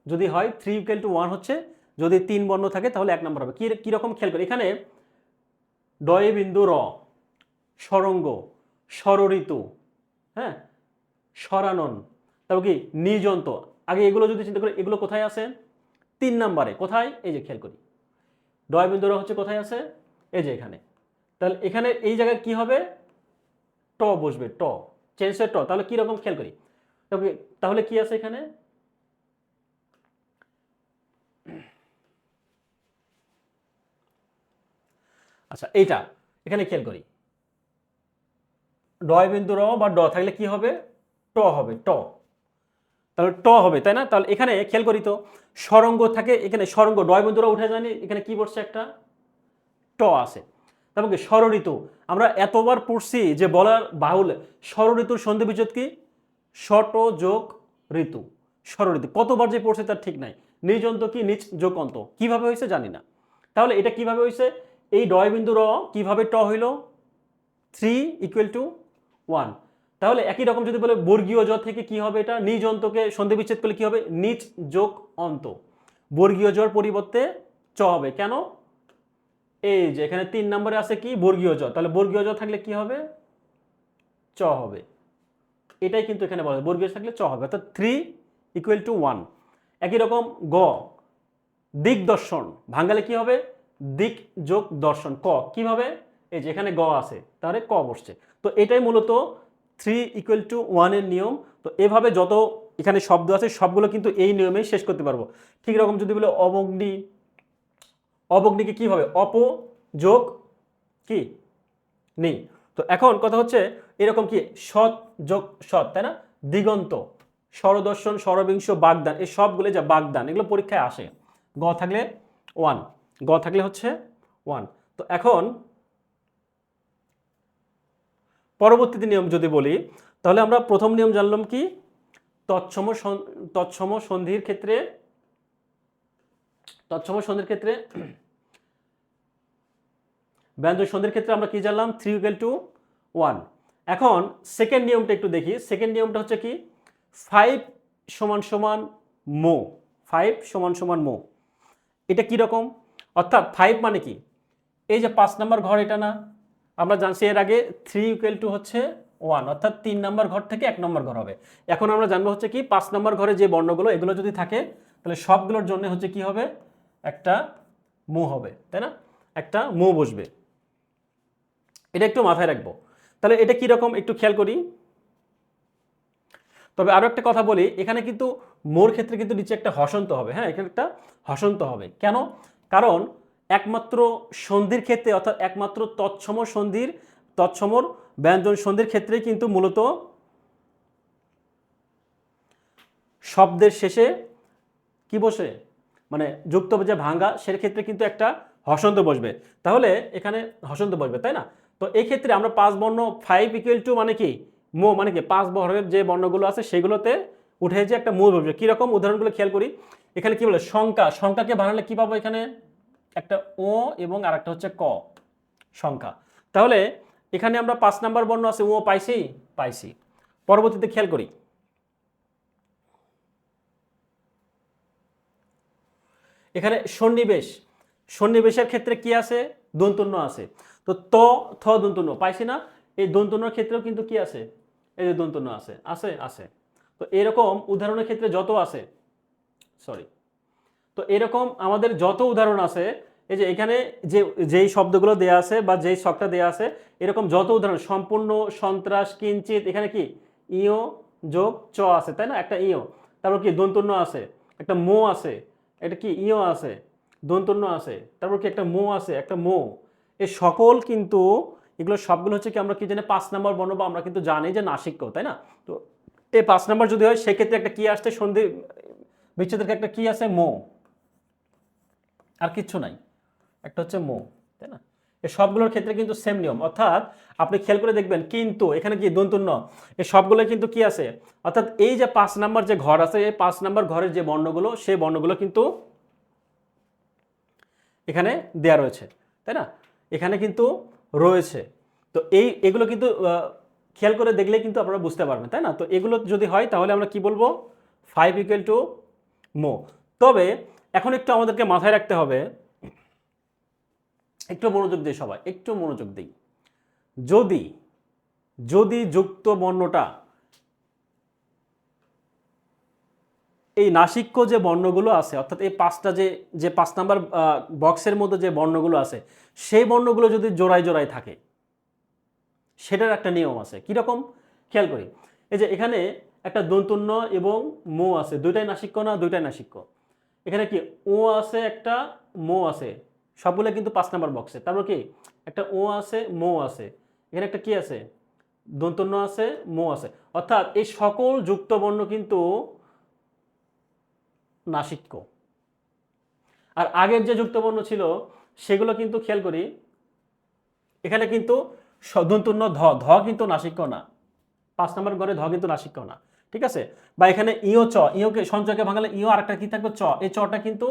যদি হয় 3 ইকুয়াল টু 1 হচ্ছে, যদি 3 বর্ণ থাকে তাহলে 1 নাম্বার হবে। কিরকম খেয়াল করি, এখানে ডয়ে বিন্দু র, সরঙ্গ, স্বরঋতু, হ্যাঁ, স্বরানন, তারপর কি নিযন্ত। আগে এগুলো যদি চিন্তা করি, এগুলো কোথায় আছে, 3 নাম্বারে। কোথায়, এই যে খেয়াল করি, ডয় বিন্দু র হচ্ছে কোথায় আছে, এই যে এখানে। তাহলে এখানে এই জায়গায় কি হবে, ট বসবে, ট চেঞ্জ ট। তাহলে কি রকম খেয়াল করি, তাহলে কি আছে এখানে, আচ্ছা এইটা এখানে খেয়াল করি, ডয় বিন্দু র বা ড থাকলে কি হবে, ট হবে, ট। তাহলে ট হবে, তাই না? তাহলে এখানে খেয়াল করি তো, সরঙ্গ থাকে, এখানে সরঙ্গ ডয় বিন্দু র উঠে যায়নি, এখানে কি বসছে, একটা ট আছে। তারপর কি ষড়ঋতু, আমরা এতবার পড়ছি যে বলার বাহুল্য, ষড়ঋতুর সন্ধি বিচ্ছেদ কি, ষট যোগ ঋতু, স্বরলিপি কতবার যে পড়ছে তার ঠিক নাই। নিজ অন্ত কি নিজ যোগ অন্ত কিভাবে হয়েছে জানি না। তাহলে এটা কিভাবে হয়েছে, এই ডয় বিন্দু র কিভাবে ট হইল 3 ইকুয়াল টু 1। তাহলে একই রকম যদি বলে বর্গীয় জ থেকে কি হবে, এটা নিজ অন্তকে সন্ধি বিচ্ছেদ করলে কি হবে, নিজ যোগ অন্ত। বর্গীয় জর পরিবর্তে চ হবে, কেন, এই যে এখানে 3 নম্বরে আছে কি বর্গীয় জ, তাহলে বর্গীয় জ থাকলে কি হবে, চ হবে। এটাই কিন্তু এখানে বলা হয় বর্গীয় থাকলে চ হবে, অর্থাৎ 3 ইকুয়াল টু 1। একই রকম গ দিক দর্শন ভাঙালে কি হবে, দিক যোগ দর্শন ক কিভাবে, এই যে এখানে গ আছে তাহলে ক বসছে। তো এটাই মূলত 3 ইকুয়াল টু 1 এর নিয়ম। তো এভাবে যত এখানে শব্দ আছে সবগুলো কিন্তু এই নিয়মেই শেষ করতে পারবো। ঠিক রকম যদি বলে অবগ্নি, অবগ্নিকে কি হবে, অপ যোগ কি নেই। তো এখন কথা হচ্ছে এরকম কি সৎ যোগ সৎ, তাই না, দিগন্ত, স্বরদর্শন, স্বরবিংশ, বাগদান, এই সবগুলো যা বাগদান এগুলো পরীক্ষায় আসে। গ থাকলে 1, গ থাকলে হচ্ছে 1। তো এখন পরবর্তীতে নিয়ম যদি বলি, তাহলে আমরা প্রথম নিয়ম জানলাম কি, তৎসম সন্ধির ক্ষেত্রে, তৎসম সন্ধির ক্ষেত্রে ব্যঞ্জন সন্ধির ক্ষেত্রে আমরা কি জানলাম 3 ইকুয়াল টু 1। এখন সেকেন্ড নিয়মটা একটু দেখি। সেকেন্ড নিয়মটা হচ্ছে কি 5 সমান সমান মো, 5 সমান সমান মো। এটা কি রকম, অর্থাৎ 5 মানে কি, এই যে 5 নাম্বার ঘর এটা না, আমরা জানছি এর আগে 3 ইকুয়াল টু হচ্ছে 1, অর্থাৎ 3 নাম্বার ঘর থেকে 1 নম্বর ঘর হবে। এখন আমরা জানবো হচ্ছে কি 5 নাম্বার ঘরে যে বর্ণগুলো এগুলো যদি থাকে তাহলে সবগুলোর জন্য হচ্ছে কি হবে, একটা মো হবে, তাই না, একটা মো বসবে। এটা একটু মাথায় রাখবো। তাহলে এটা কি রকম একটু খেয়াল করি। তবে আরো একটা কথা বলি, এখানে কিন্তু মোর ক্ষেত্রে কিন্তু নিচে একটা হসন্ত হবে, হ্যাঁ এখানে একটা হসন্ত হবে, কেন, কারণ একমাত্র সন্ধির ক্ষেত্রে অর্থাৎ একমাত্র তৎসম সন্ধির, তৎসমর ব্যঞ্জন সন্ধির ক্ষেত্রে কিন্তু মূলত শব্দের শেষে কি বসে, মানে যুক্ত যে ভাঙ্গা সেক্ষেত্রে কিন্তু একটা হসন্ত বসবে। তাহলে এখানে হসন্ত বসবে, তাই না। তো এই ক্ষেত্রে আমরা 5 বর্ণ 5 ইকুয়াল টু মানে কি মো, মানে কি 5 বর্ণের যে বর্ণগুলো আছে সেগুলোতে উঠে যে একটা মো বসবে। কিরকম উদাহরণগুলো খেয়াল করি। এখানে কি বলে সংখ্যা, সংখ্যাকে বানালে কি পাবো, এখানে একটা ও এবং আর একটা হচ্ছে ক সংখ্যা। তাহলে এখানে আমরা 5 নাম্বার বর্ণ আছে ও পাইছি, পাইছি। পরবর্তীতে খেয়াল করি, এখানে সন্নিবেশ, সন্নিবেশের ক্ষেত্রে কি আছে, দন্তন্য আছে। তো ত থ দন্তন্য পাইছি না, এই দন্তন্যর ক্ষেত্রেও কিন্তু কি আছে, এই যে দন্তন্য আছে, আছে আছে। তো এরকম উদাহরণের ক্ষেত্রে যত আছে, সরি, তো এরকম আমাদের যত উদাহরণ আছে, এই যে এখানে যে যেই শব্দগুলো দেয়া আছে বা যেই ছকটা দেয়া আছে, এরকম যত উদাহরণ সম্পূর্ণ, সন্ত্রাস, কিঞ্চিত, এখানে কি ইও যোগ চ আছে, তাই না, একটা ইও, তারপর কি দন্তন্য আছে, একটা মো আছে, এটা কি ইও আছে, দন্তন্য আছে, তারপর কি একটা মো আছে, একটা মো, এই সকল কিন্তু এগুলো সবগুলো হচ্ছে কি আমরা কি জানি 5 নাম্বার বর্ণ, বা আমরা কিন্তু জানি যে নাসিক্য, তাই না। তো এই 5 নাম্বার যদি হয় সেক্ষেত্রে একটা কি আসছে, সন্ধি বিচ্ছেদের একটা কি আছে, মো, আর কিচ্ছু নাই, একটা হচ্ছে মো, তাই না। এই সবগুলোর ক্ষেত্রে কিন্তু সেম নিয়ম, অর্থাৎ আপনি খেয়াল করে দেখবেন কিন্তু এখানে কি দন্তন্য, এই সবগুলো কিন্তু কি আছে, অর্থাৎ এই যে 5 নাম্বার যে ঘর আছে, এই 5 নাম্বার ঘরের যে বর্ণগুলো সেই বর্ণগুলো কিন্তু এখানে দেয়া রয়েছে, তাই না, এখানে কিন্তু রয়েছে। তো এগুলো কিন্তু খেয়াল করে দেখলে কিন্তু আপনারা বুঝতে পারবেন, তাই না। তো এগুলো যদি হয় তাহলে আমরা কি বলবো 5 ইকুয়াল টু মো। তবে এখন একটু আমাদেরকে মাথায় রাখতে হবে, একটু মনোযোগ দিই সবাই, একটু মনোযোগ দিই, যদি যদি যুক্ত বর্ণটা এই নাসিক্য যে বর্ণগুলো আছে, অর্থাৎ এই 5টা যে যে 5 নাম্বার বক্সের মধ্যে যে বর্ণগুলো আছে সেই বর্ণগুলো যদি জোড়ায় জোড়ায় থাকে, সেটার একটা নিয়ম আছে। কিরকম খেয়াল করি, এই যে এখানে একটা দন্তন্য এবং মো আছে, দুইটাই নাসিক্য না, দুইটাই নাসিক্য। এখানে কি ও আছে, একটা মো আছে, সবগুলো কিন্তু 5 নাম্বার বক্সে। তারপর কি একটা ও আছে, মো আছে, এখানে একটা কি আছে, দন্তন্য আছে, মো আছে, অর্থাৎ এই সকল যুক্ত বর্ণ কিন্তু নাসিক্য। আর আগের যে যুক্ত বর্ণ ছিল সেগুলো কিন্তু খেয়াল করি, এখানে কিন্তু দন্তন্য ধ, ধ কিন্তু নাসিক্য না, 5 নম্বর ঘরে ধ কিন্তু নাসিক্য না, ঠিক আছে, বা এখানে ইও চ, ইওকে সঞ্চয়কে ভাঙালে ইও আরেকটা কি থাকবে চ, এই চটা কিন্তু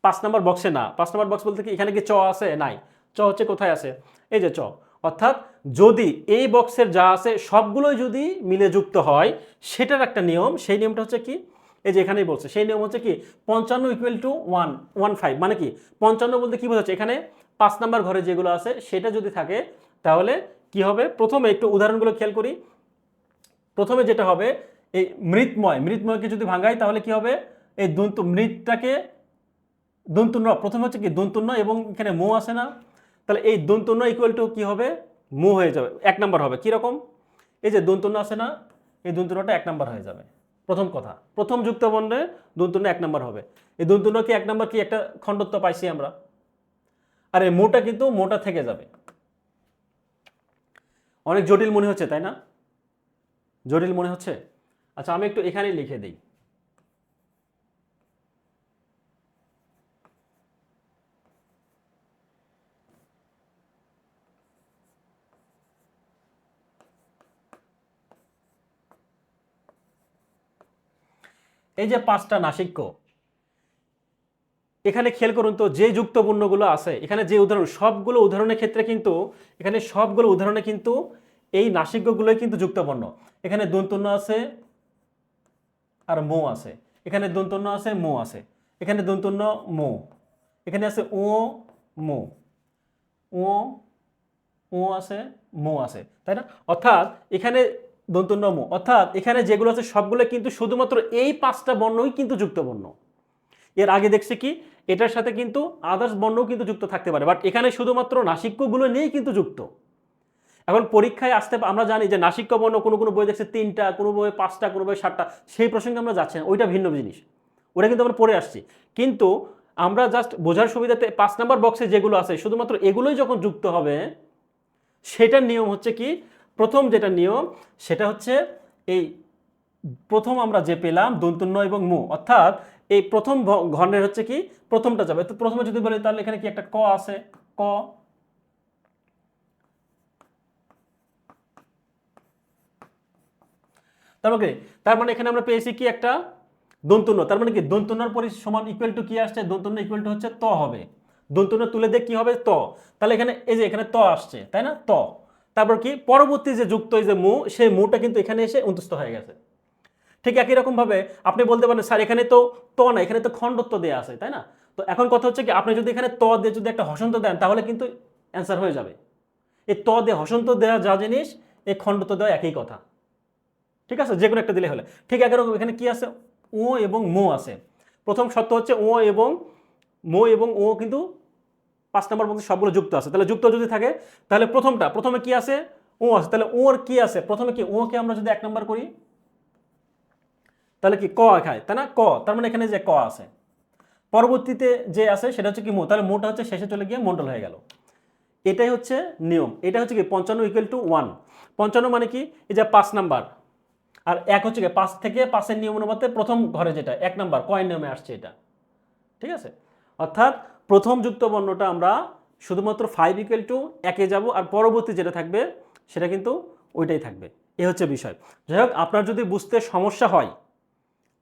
5 নম্বর বক্সে না। 5 নম্বর বক্স বলতে কি এখানে কি চ আছে? নাই। চ হচ্ছে কোথায় আছে? এই যে চ। অর্থাৎ যদি এই বক্সের যা আছে সবগুলোই যদি মিলে যুক্ত হয়, সেটার একটা নিয়ম, সেই নিয়মটা হচ্ছে কি, এই যে এখানেই বলছে, সেই নিয়ম হচ্ছে কি 55 ইকুয়াল টু 115। মানে কি 55 বলতে কি বোঝাচ্ছে, এখানে 5 নাম্বার ঘরে যেগুলো আছে সেটা যদি থাকে তাহলে কি হবে, প্রথমে একটু উদাহরণগুলো খেয়াল করি। প্রথমে যেটা হবে, এই মৃৎময়কে যদি ভাঙাই তাহলে কি হবে, এই দন্তু মৃতটাকে দন্তুন্ন, প্রথমে হচ্ছে কি দন্তুন্ন এবং এখানে মো আছে না, তাহলে এই দন্তুন্ন ইকুয়াল টু কি হবে, মো হয়ে যাবে, 1 নাম্বার হবে। কিরকম, এই যে দন্তুন্ন আছে না, এই দন্তুন্নটা 1 নাম্বার হয়ে যাবে। প্রথম কথা, প্রথম যুক্ত বর্ণে দন্তুন্ন 1 নাম্বার হবে। এই দন্তুন্ন কি 1 নাম্বার, কি একটা খণ্ডত্ব পাইছি আমরা, আর এই মোটা কিন্তু মোটা থেকে যাবে। অনেক জটিল মনে হচ্ছে তাই না? জটিল মনে হচ্ছে? আচ্ছা আমি একটু এখানেই লিখে দিই। এই যে 5টা নাসিক্য, এখানে খেয়াল করুন তো, যে যুক্ত বর্ণগুলো আছে এখানে, যে উদাহরণ, সবগুলো উদাহরণের ক্ষেত্রে কিন্তু, এখানে সবগুলো উদাহরণে কিন্তু এই নাসিক্যগুলোই কিন্তু যুক্ত বর্ণ। এখানে দন্তন্য আছে আর মো আছে, এখানে দন্তন্য আছে, মো আছে, এখানে দন্তন্য মো, এখানে আছে ও মো, ও ও আছে, মো আছে, তাই না? অর্থাৎ এখানে দন্তন্য মো, অর্থাৎ এখানে যেগুলো আছে সবগুলো কিন্তু শুধুমাত্র এই 5টা বর্ণই কিন্তু যুক্ত বর্ণ। এর আগে দেখছি কি এটার সাথে কিন্তু আদার্স বর্ণও কিন্তু যুক্ত থাকতে পারে, বাট এখানে শুধুমাত্র নাসিক্যগুলো নিয়েই কিন্তু যুক্ত। এখন পরীক্ষায় আসতে আমরা জানি যে নাসিক্য বর্ণ কোনো কোনো বই দেখছে 3টা, কোনো বই 5টা, কোনো বই 7টা, সেই প্রসঙ্গে আমরা যাচ্ছি না, ওইটা ভিন্ন জিনিস, ওটা কিন্তু আমরা পড়ে আসছি। কিন্তু আমরা জাস্ট বোঝার সুবিধাতে 5 নাম্বার বক্সে যেগুলো আছে শুধুমাত্র এগুলোই যখন যুক্ত হবে, সেটার নিয়ম হচ্ছে কি, প্রথম যেটা নিয়ম সেটা হচ্ছে এই প্রথম আমরা যে পেলাম দন্তন্য এবং মু, অর্থাৎ এই প্রথম ঘনের হচ্ছে কি প্রথমটা যাবে। তো প্রথমে যদি বলি তাহলে এখানে কি একটা ক আছে, ক, তার মানে এখানে আমরা পেয়েছি কি একটা দন্তন্য, তার মানে কি দন্তন্যর পরি সমান ইকুয়াল টু কি আসছে, দন্তন্য ইকুয়াল টু হচ্ছে ত হবে, দন্তন্য তুলে দিয়ে কি হবে ত, তাহলে এখানে এই যে এখানে ত আসছে তাই না, ত, তারপর কি পরবর্তী যে যুক্ত এই যে মু, সেই মুটা কিন্তু এখানে এসে অন্তস্থ হয়ে গেছে। ঠিক একই রকম ভাবে আপনি বলতে পারেন স্যার এখানে তো ত না, এখানে তো খণ্ডত্ব দেওয়া আছে তাই না। তো এখন কথা হচ্ছে কি, আপনি যদি এখানে ত দিয়ে যদি একটা হসন্ত দেন তাহলে কিন্তু অ্যান্সার হয়ে যাবে। এই ত দিয়ে হসন্ত দেওয়া যা জিনিস, এই খণ্ডত্ব দেওয়া একই কথা। ঠিক আছে, যে কোনো একটা দিলে হলে। ঠিক একই রকম এখানে কি আছে, ও এবং মো আছে। প্রথম শর্ত হচ্ছে ও এবং মো এবং ও কিন্তু 5 নম্বর মধ্যে সবগুলো যুক্ত আছে, তাহলে যুক্ত যদি থাকে তাহলে প্রথমে কি আছে, ও আছে, তাহলে ওর কি আছে, প্রথমে কি ও কে আমরা যদি 1 নম্বর করি তাহলে কি ক খায় তাই না, ক, তার মানে এখানে যে ক আছে। পরবর্তীতে যে আছে সেটা হচ্ছে কি মো, তাহলে মোটা হচ্ছে শেষে চলে গিয়ে মন্ডল হয়ে গেল। এটাই হচ্ছে নিয়ম। এটা হচ্ছে কি 55 ইকুয়াল টু 1, 55 মানে কি এই যে 5 নাম্বার, আর 1 হচ্ছে কি 5 থেকে 5-এর নিয়ম অনুপাতে প্রথম ঘরে যেটা 1 নাম্বার কয়েন নিয়মে আসছে এটা। ঠিক আছে, অর্থাৎ প্রথম যুক্ত বর্ণটা আমরা শুধুমাত্র 5 ইকুয়াল টু 1-এ যাব, আর পরবর্তী যেটা থাকবে সেটা কিন্তু ওইটাই থাকবে। এ হচ্ছে বিষয়। যাই হোক, আপনার যদি বুঝতে সমস্যা হয়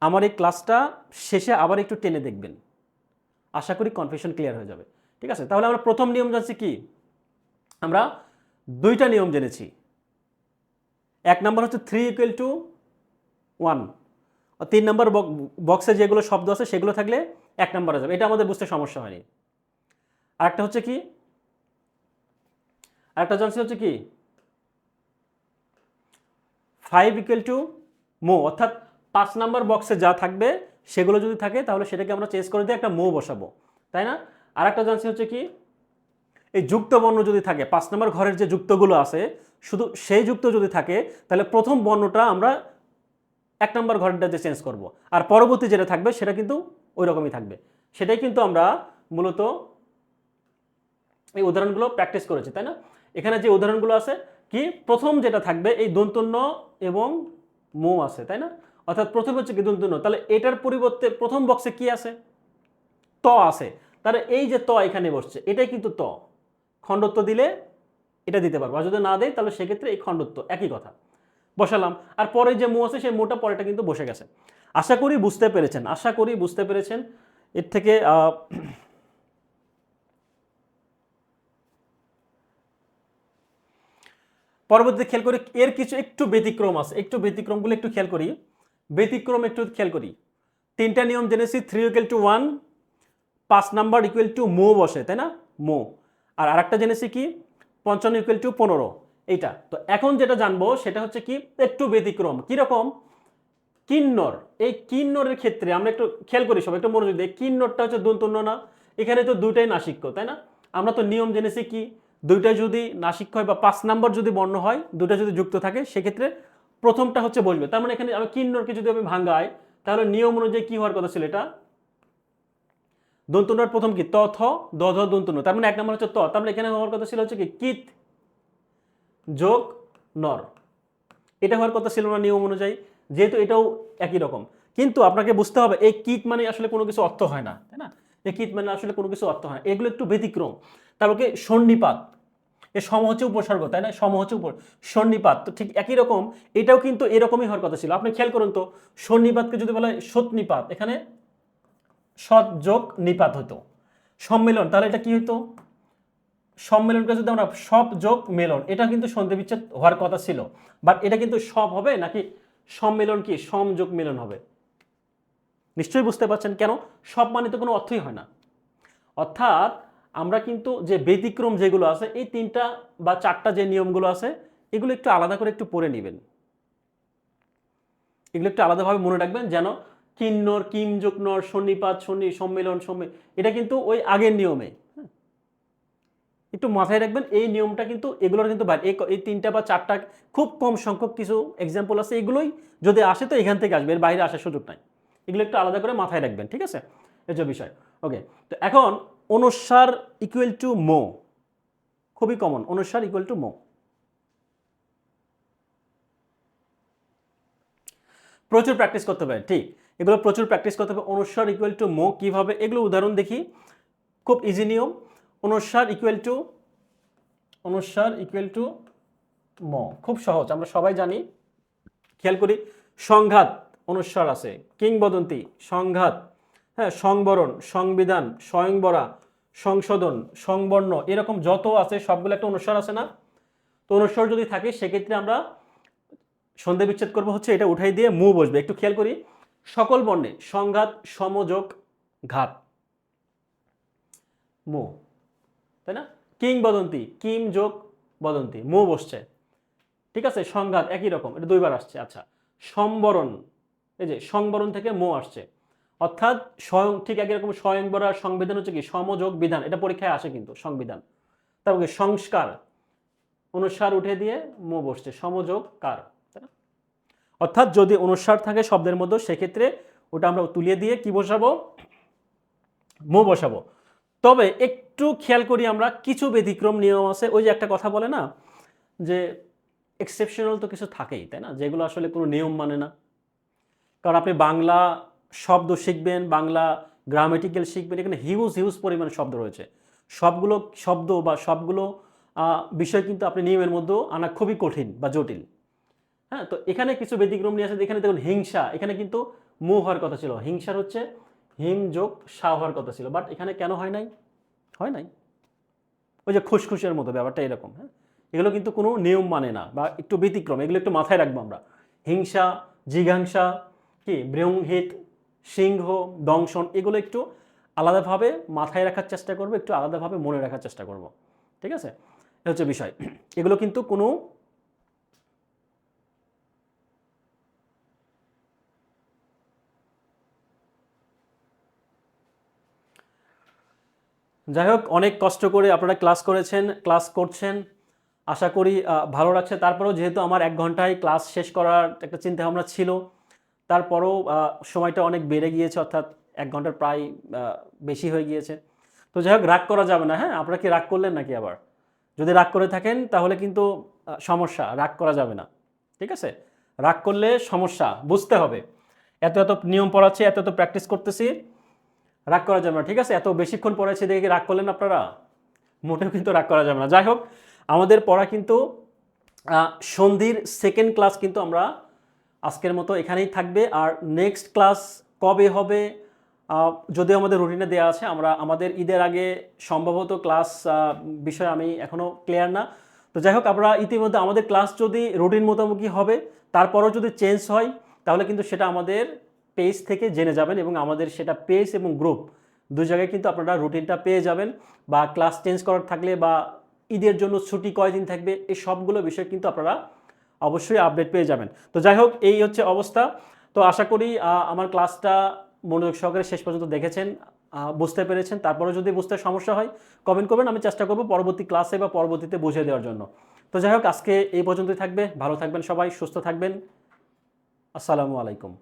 আমার এই ক্লাসটা শেষে আবার একটু টেনে দেখবেন, আশা করি কনফিউশন ক্লিয়ার হয়ে যাবে। ঠিক আছে, তাহলে আমরা প্রথম নিয়ম জানছি কি, আমরা 2টা নিয়ম জেনেছি। 1 নাম্বার হচ্ছে 3 ইকুয়াল টু 1, 3 নাম্বার বক্সে যেগুলো শব্দ আছে সেগুলো থাকলে 1 নাম্বারে যাবে, এটা আমাদের বুঝতে সমস্যা হয়নি। আরেকটা হচ্ছে কি, আরেকটা জানছি হচ্ছে কি 5 ইকুয়াল টু মো, অর্থাৎ 5 নাম্বার বক্সে যা থাকবে সেগুলো যদি থাকে তাহলে সেটাকে আমরা চেঞ্জ করে দিয়ে একটা মো বসাবো, তাই না। আরেকটা জানছি হচ্ছে কি, এই যুক্ত বর্ণ যদি থাকে 5 নাম্বার ঘরের যে যুক্তগুলো আছে শুধু সেই যুক্ত যদি থাকে তাহলে প্রথম বর্ণটা আমরা 1 নাম্বার ঘরটা যে চেঞ্জ করব, আর পরবর্তী যেটা থাকবে সেটা কিন্তু ওই রকমই থাকবে। সেটাই কিন্তু আমরা মূলত এই উদাহরণগুলো প্র্যাকটিস করেছি তাই না। এখানে যে উদাহরণগুলো আছে কি, প্রথম যেটা থাকবে এই দন্তন্য এবং মো আছে তাই না, অর্থাৎ প্রথম হচ্ছে কি দন্তন্য, তাহলে এটার পরিবর্তে প্রথম বক্সে কি আছে, ত আছে, তাহলে এই যে ত এখানে বসছে এটাই কিন্তু ত, খণ্ডত্ব দিলে এটা দিতে পারবো, আর যদি না দেয় তাহলে সেক্ষেত্রে এই খণ্ডত্ব, একই কথা। বসালাম, আর পরে যে মো আছে সেই মোটা পরেটা কিন্তু বসে গেছে। আশা করি বুঝতে পেরেছেন, আশা করি বুঝতে পেরেছেন। এর থেকে পরবর্তীতে খেয়াল করি এর কিছু একটু ব্যতিক্রম আছে, একটু ব্যতিক্রমগুলো একটু খেয়াল করি, ব্যতিক্রম একটু খেয়াল করি। তিনটা নিয়ম জেনেছি, 3 equal to 1, 5 number equal to মো বসে, তাই না, মো। আর আরেকটা জেনেছি কি 55 ইকুয়াল টু 15, এইটা। তো এখন যেটা জানবো সেটা হচ্ছে কি একটু ব্যতিক্রম, কিরকম, কিন্নর। এই কিন্নরের ক্ষেত্রে আমরা একটু খেয়াল করি, সব একটু মনোযোগ দিই। কিন্নরটা হচ্ছে দন্তন্য না, এখানে তো দুইটাই নাসিক্য, তাই না। আমরা তো নিয়ম জেনেছি কি দুইটা যদি নাসিক্য হয় বা 5 নাম্বার যদি বর্ণ হয়, দুইটা যদি যুক্ত থাকে সেক্ষেত্রে প্রথমটা হচ্ছে বসবে। তার মানে এখানে আমি কিন্নরকে যদি আমি ভাঙ্গাই তাহলে নিয়ম অনুযায়ী কি হওয়ার কথা ছিল, এটা দন্তন্যর প্রথম কি ত থ দ ধ দন্তন্য, তার মানে 1 নম্বর হচ্ছে ত, তার মানে এখানে হওয়ার কথা ছিল হচ্ছে কি কিত যোগ নর, এটা হওয়ার কথা ছিল না নিয়ম অনুযায়ী, যেহেতু এটাও একই রকম। কিন্তু আপনাকে বুঝতে হবে এই কিত মানে আসলে কোনো কিছু অর্থ হয় না, তাই না, এই কিত মানে আসলে কোনো কিছু অর্থ হয় না, এগুলো একটু ব্যতিক্রম। তারপরে সন্নিপাত, এ সম হচ্ছে উপসর্গ, তাই না, সম হচ্ছে সন্নিপাত, তো ঠিক একই রকম এটাও কিন্তু এরকমই হওয়ার কথা ছিল। আপনি খেয়াল করুন তো, সন্নিপাতকে যদি বলা হয় সৎনিপাত, এখানে সৎ যোগ নিপাত হতো, সম্মেলন, তাহলে এটা কি হতো, সম্মেলনকে যদি আমরা সব যোগ মেলন, এটা কিন্তু সন্ধি বিচ্ছেদ হওয়ার কথা ছিল, বাট এটা কিন্তু সব হবে নাকি সম্মেলন কি সম যোগ মিলন হবে। নিশ্চয়ই বুঝতে পারছেন কেন, সব মানে তো কোনো অর্থই হয় না। অর্থাৎ আমরা কিন্তু যে ব্যতিক্রম যেগুলো আছে এই 3টা বা 4টা যে নিয়মগুলো আছে এগুলো একটু আলাদা করে একটু পড়ে নেবেন, এগুলো একটু আলাদাভাবে মনে রাখবেন, যেন কিন্নর কিম যোগ নর সন্নিপাত সম্মেলন এটা কিন্তু ওই আগের নিয়মে, একটু মাথায় রাখবেন এই নিয়মটা কিন্তু এগুলোর কিন্তু এই 3টা বা 4টা খুব কম সংখ্যক কিছু এক্সাম্পল আছে, এগুলোই যদি আসে তো এখান থেকে আসবে, এর বাইরে আসার সুযোগ নাই। এগুলো একটু আলাদা করে মাথায় রাখবেন, ঠিক আছে, এই যে বিষয়। ওকে, তো এখন অনুস্বার ইকুয়াল টু মো, খুবই কমন, অনুস্বার ইকুয়াল টু মো, প্রচুর প্র্যাকটিস করতে হবে, ঠিক, এগুলো প্রচুর প্র্যাকটিস করতে হবে। অনুস্বার ইকুয়াল টু মো কিভাবে, এগুলো উদাহরণ দেখি, খুব ইজি নিয়ম। অনুস্বার ইকুয়াল টু ম, খুব সহজ, আমরা সবাই জানি। খেয়াল করি, সংঘাত অনুস্বার আছে, কিংবদন্তি সংঘাত, হ্যাঁ, সংবরণ সংবিধান স্বয়ংবরা সংশোধন সংবর্ণ, এরকম যত আছে সবগুলো একটা অনুস্বার আছে না। তো অনুস্বার যদি থাকে সেক্ষেত্রে আমরা সন্ধি বিচ্ছেদ করবো হচ্ছে এটা উঠাই দিয়ে মু বসবে। একটু খেয়াল করি, সকল বর্ণে সংঘাত সমযোগ ঘাত মু, তাই না, কিংবদন্তি কিম যোগ বদন্তি মু বসছে, ঠিক আছে, সংঘাত একই রকম, এটা 2বার আসছে। আচ্ছা, সম্বরণ, এই যে সংবরণ থেকে মো আসছে, অর্থাৎ স্বয়ং, ঠিক একই রকম স্বয়ংবরা সংবিধান হচ্ছে কি সমযোগ বিধান, এটা পরীক্ষায় আসে কিন্তু সংবিধান। তারপরে সংস্কার অনুস্বার উঠে দিয়ে মো বসছে, সমযোগ কার, তাই না। অর্থাৎ যদি অনুস্বার থাকে শব্দের মধ্যে সেক্ষেত্রে ওটা আমরা তুলিয়ে দিয়ে কি বসাবো, মো বসাবো। তবে একটু খেয়াল করি আমরা, কিছু ব্যতিক্রম নিয়ম আছে, ওই যে একটা কথা বলে না যে এক্সেপশনাল তো কিছু থাকেই, তাই না, যেগুলো আসলে কোনো নিয়ম মানে না। কারণ আপনি বাংলা শব্দ শিখবেন, বাংলা গ্রামেটিক্যাল শিখবেন, এখানে হিউজ হিউজ পরিমাণে শব্দ রয়েছে, সবগুলো শব্দ বা সবগুলো বিষয় কিন্তু আপনি নিয়মের মধ্যেও আনা খুবই কঠিন বা জটিল। হ্যাঁ, তো এখানে কিছু ব্যতিক্রম নিয়ে আছে, এখানে দেখুন হিংসা, এখানে কিন্তু মু হওয়ার কথা ছিল, হিংসার হচ্ছে হিম যোগ সা হওয়ার কথা ছিল, বাট এখানে কেন হয় নাই, হয় নাই, ওই যে খুশখুশের মতো ব্যাপারটা এরকম। হ্যাঁ, এগুলো কিন্তু কোনো নিয়ম মানে না বা একটু ব্যতিক্রম, এগুলো একটু মাথায় রাখবো আমরা। হিংসা জিঘাংসা কি বৃংহিত সিংহ দংশন, এগুলো একটু আলাদাভাবে মাথায় রাখার চেষ্টা করবো, একটু আলাদাভাবে মনে রাখার চেষ্টা করব, ঠিক আছে, এটা হচ্ছে বিষয়। এগুলো কিন্তু কোনো, যাই হোক, অনেক কষ্ট করে আপনারা ক্লাস করেছেন, ক্লাস করছেন, আশা করি ভালো লাগছে। তারপরেও যেহেতু আমার 1 ঘন্টায় ক্লাস শেষ করার একটা চিন্তা ভাবনা ছিল, তারপরেও সময়টা অনেক বেড়ে গিয়েছে, অর্থাৎ 1 ঘন্টার প্রায় বেশি হয়ে গিয়েছে। তো যাই হোক, রাগ করা যাবে না, হ্যাঁ, আপনারা কি রাগ করলেন নাকি আবার, যদি রাগ করে থাকেন তাহলে কিন্তু সমস্যা, রাগ করা যাবে না, ঠিক আছে, রাগ করলে সমস্যা, বুঝতে হবে এত এত নিয়ম পড়াচ্ছি, এত এত প্র্যাকটিস করতেছি, রাগ করা যাবে না, ঠিক আছে, এত বেশিক্ষণ পড়াচ্ছি দেখে কি রাগ করলেন আপনারা, মোটেও কিন্তু রাগ করা যাবে না। যাই হোক, আমাদের পড়া কিন্তু সন্ধির সেকেন্ড ক্লাস কিন্তু আমরা আজকের মতো এখানেই থাকবে। আর নেক্সট ক্লাস কবে হবে যদিও আমাদের রুটিনে দেওয়া আছে, আমরা আমাদের ঈদের আগে সম্ভবত ক্লাস বিষয়ে আমি এখনও ক্লিয়ার না। তো যাই হোক, আমরা ইতিমধ্যে আমাদের ক্লাস যদি রুটিন মোতাবেকই হবে, তারপরও যদি চেঞ্জ হয় তাহলে কিন্তু সেটা আমাদের পেজ থেকে জেনে যাবেন, এবং আমাদের সেটা পেজ এবং গ্রুপ দুই জায়গায় কিন্তু আপনারা রুটিনটা পেয়ে যাবেন। বা ক্লাস চেঞ্জ করার থাকলে বা ঈদের জন্য ছুটি কয়দিন থাকবে, এই সবগুলো বিষয় কিন্তু আপনারা অবশ্যই আপডেট পেয়ে যাবেন। তো যাই হোক, এই হচ্ছে অবস্থা। তো আশা করি আমার ক্লাসটা মনোযোগ সহকারে শেষ পর্যন্ত দেখেছেন, বুঝতে পেরেছেন। তারপরে যদি বুঝতে সমস্যা হয় কমেন্ট করবেন, আমি চেষ্টা করব পরবর্তী ক্লাসে বা পরবর্তীতে বুঝিয়ে দেওয়ার জন্য। তো যাই হোক, আজকে এই পর্যন্তই থাকবে। ভালো থাকবেন সবাই, সুস্থ থাকবেন। আসসালামু আলাইকুম।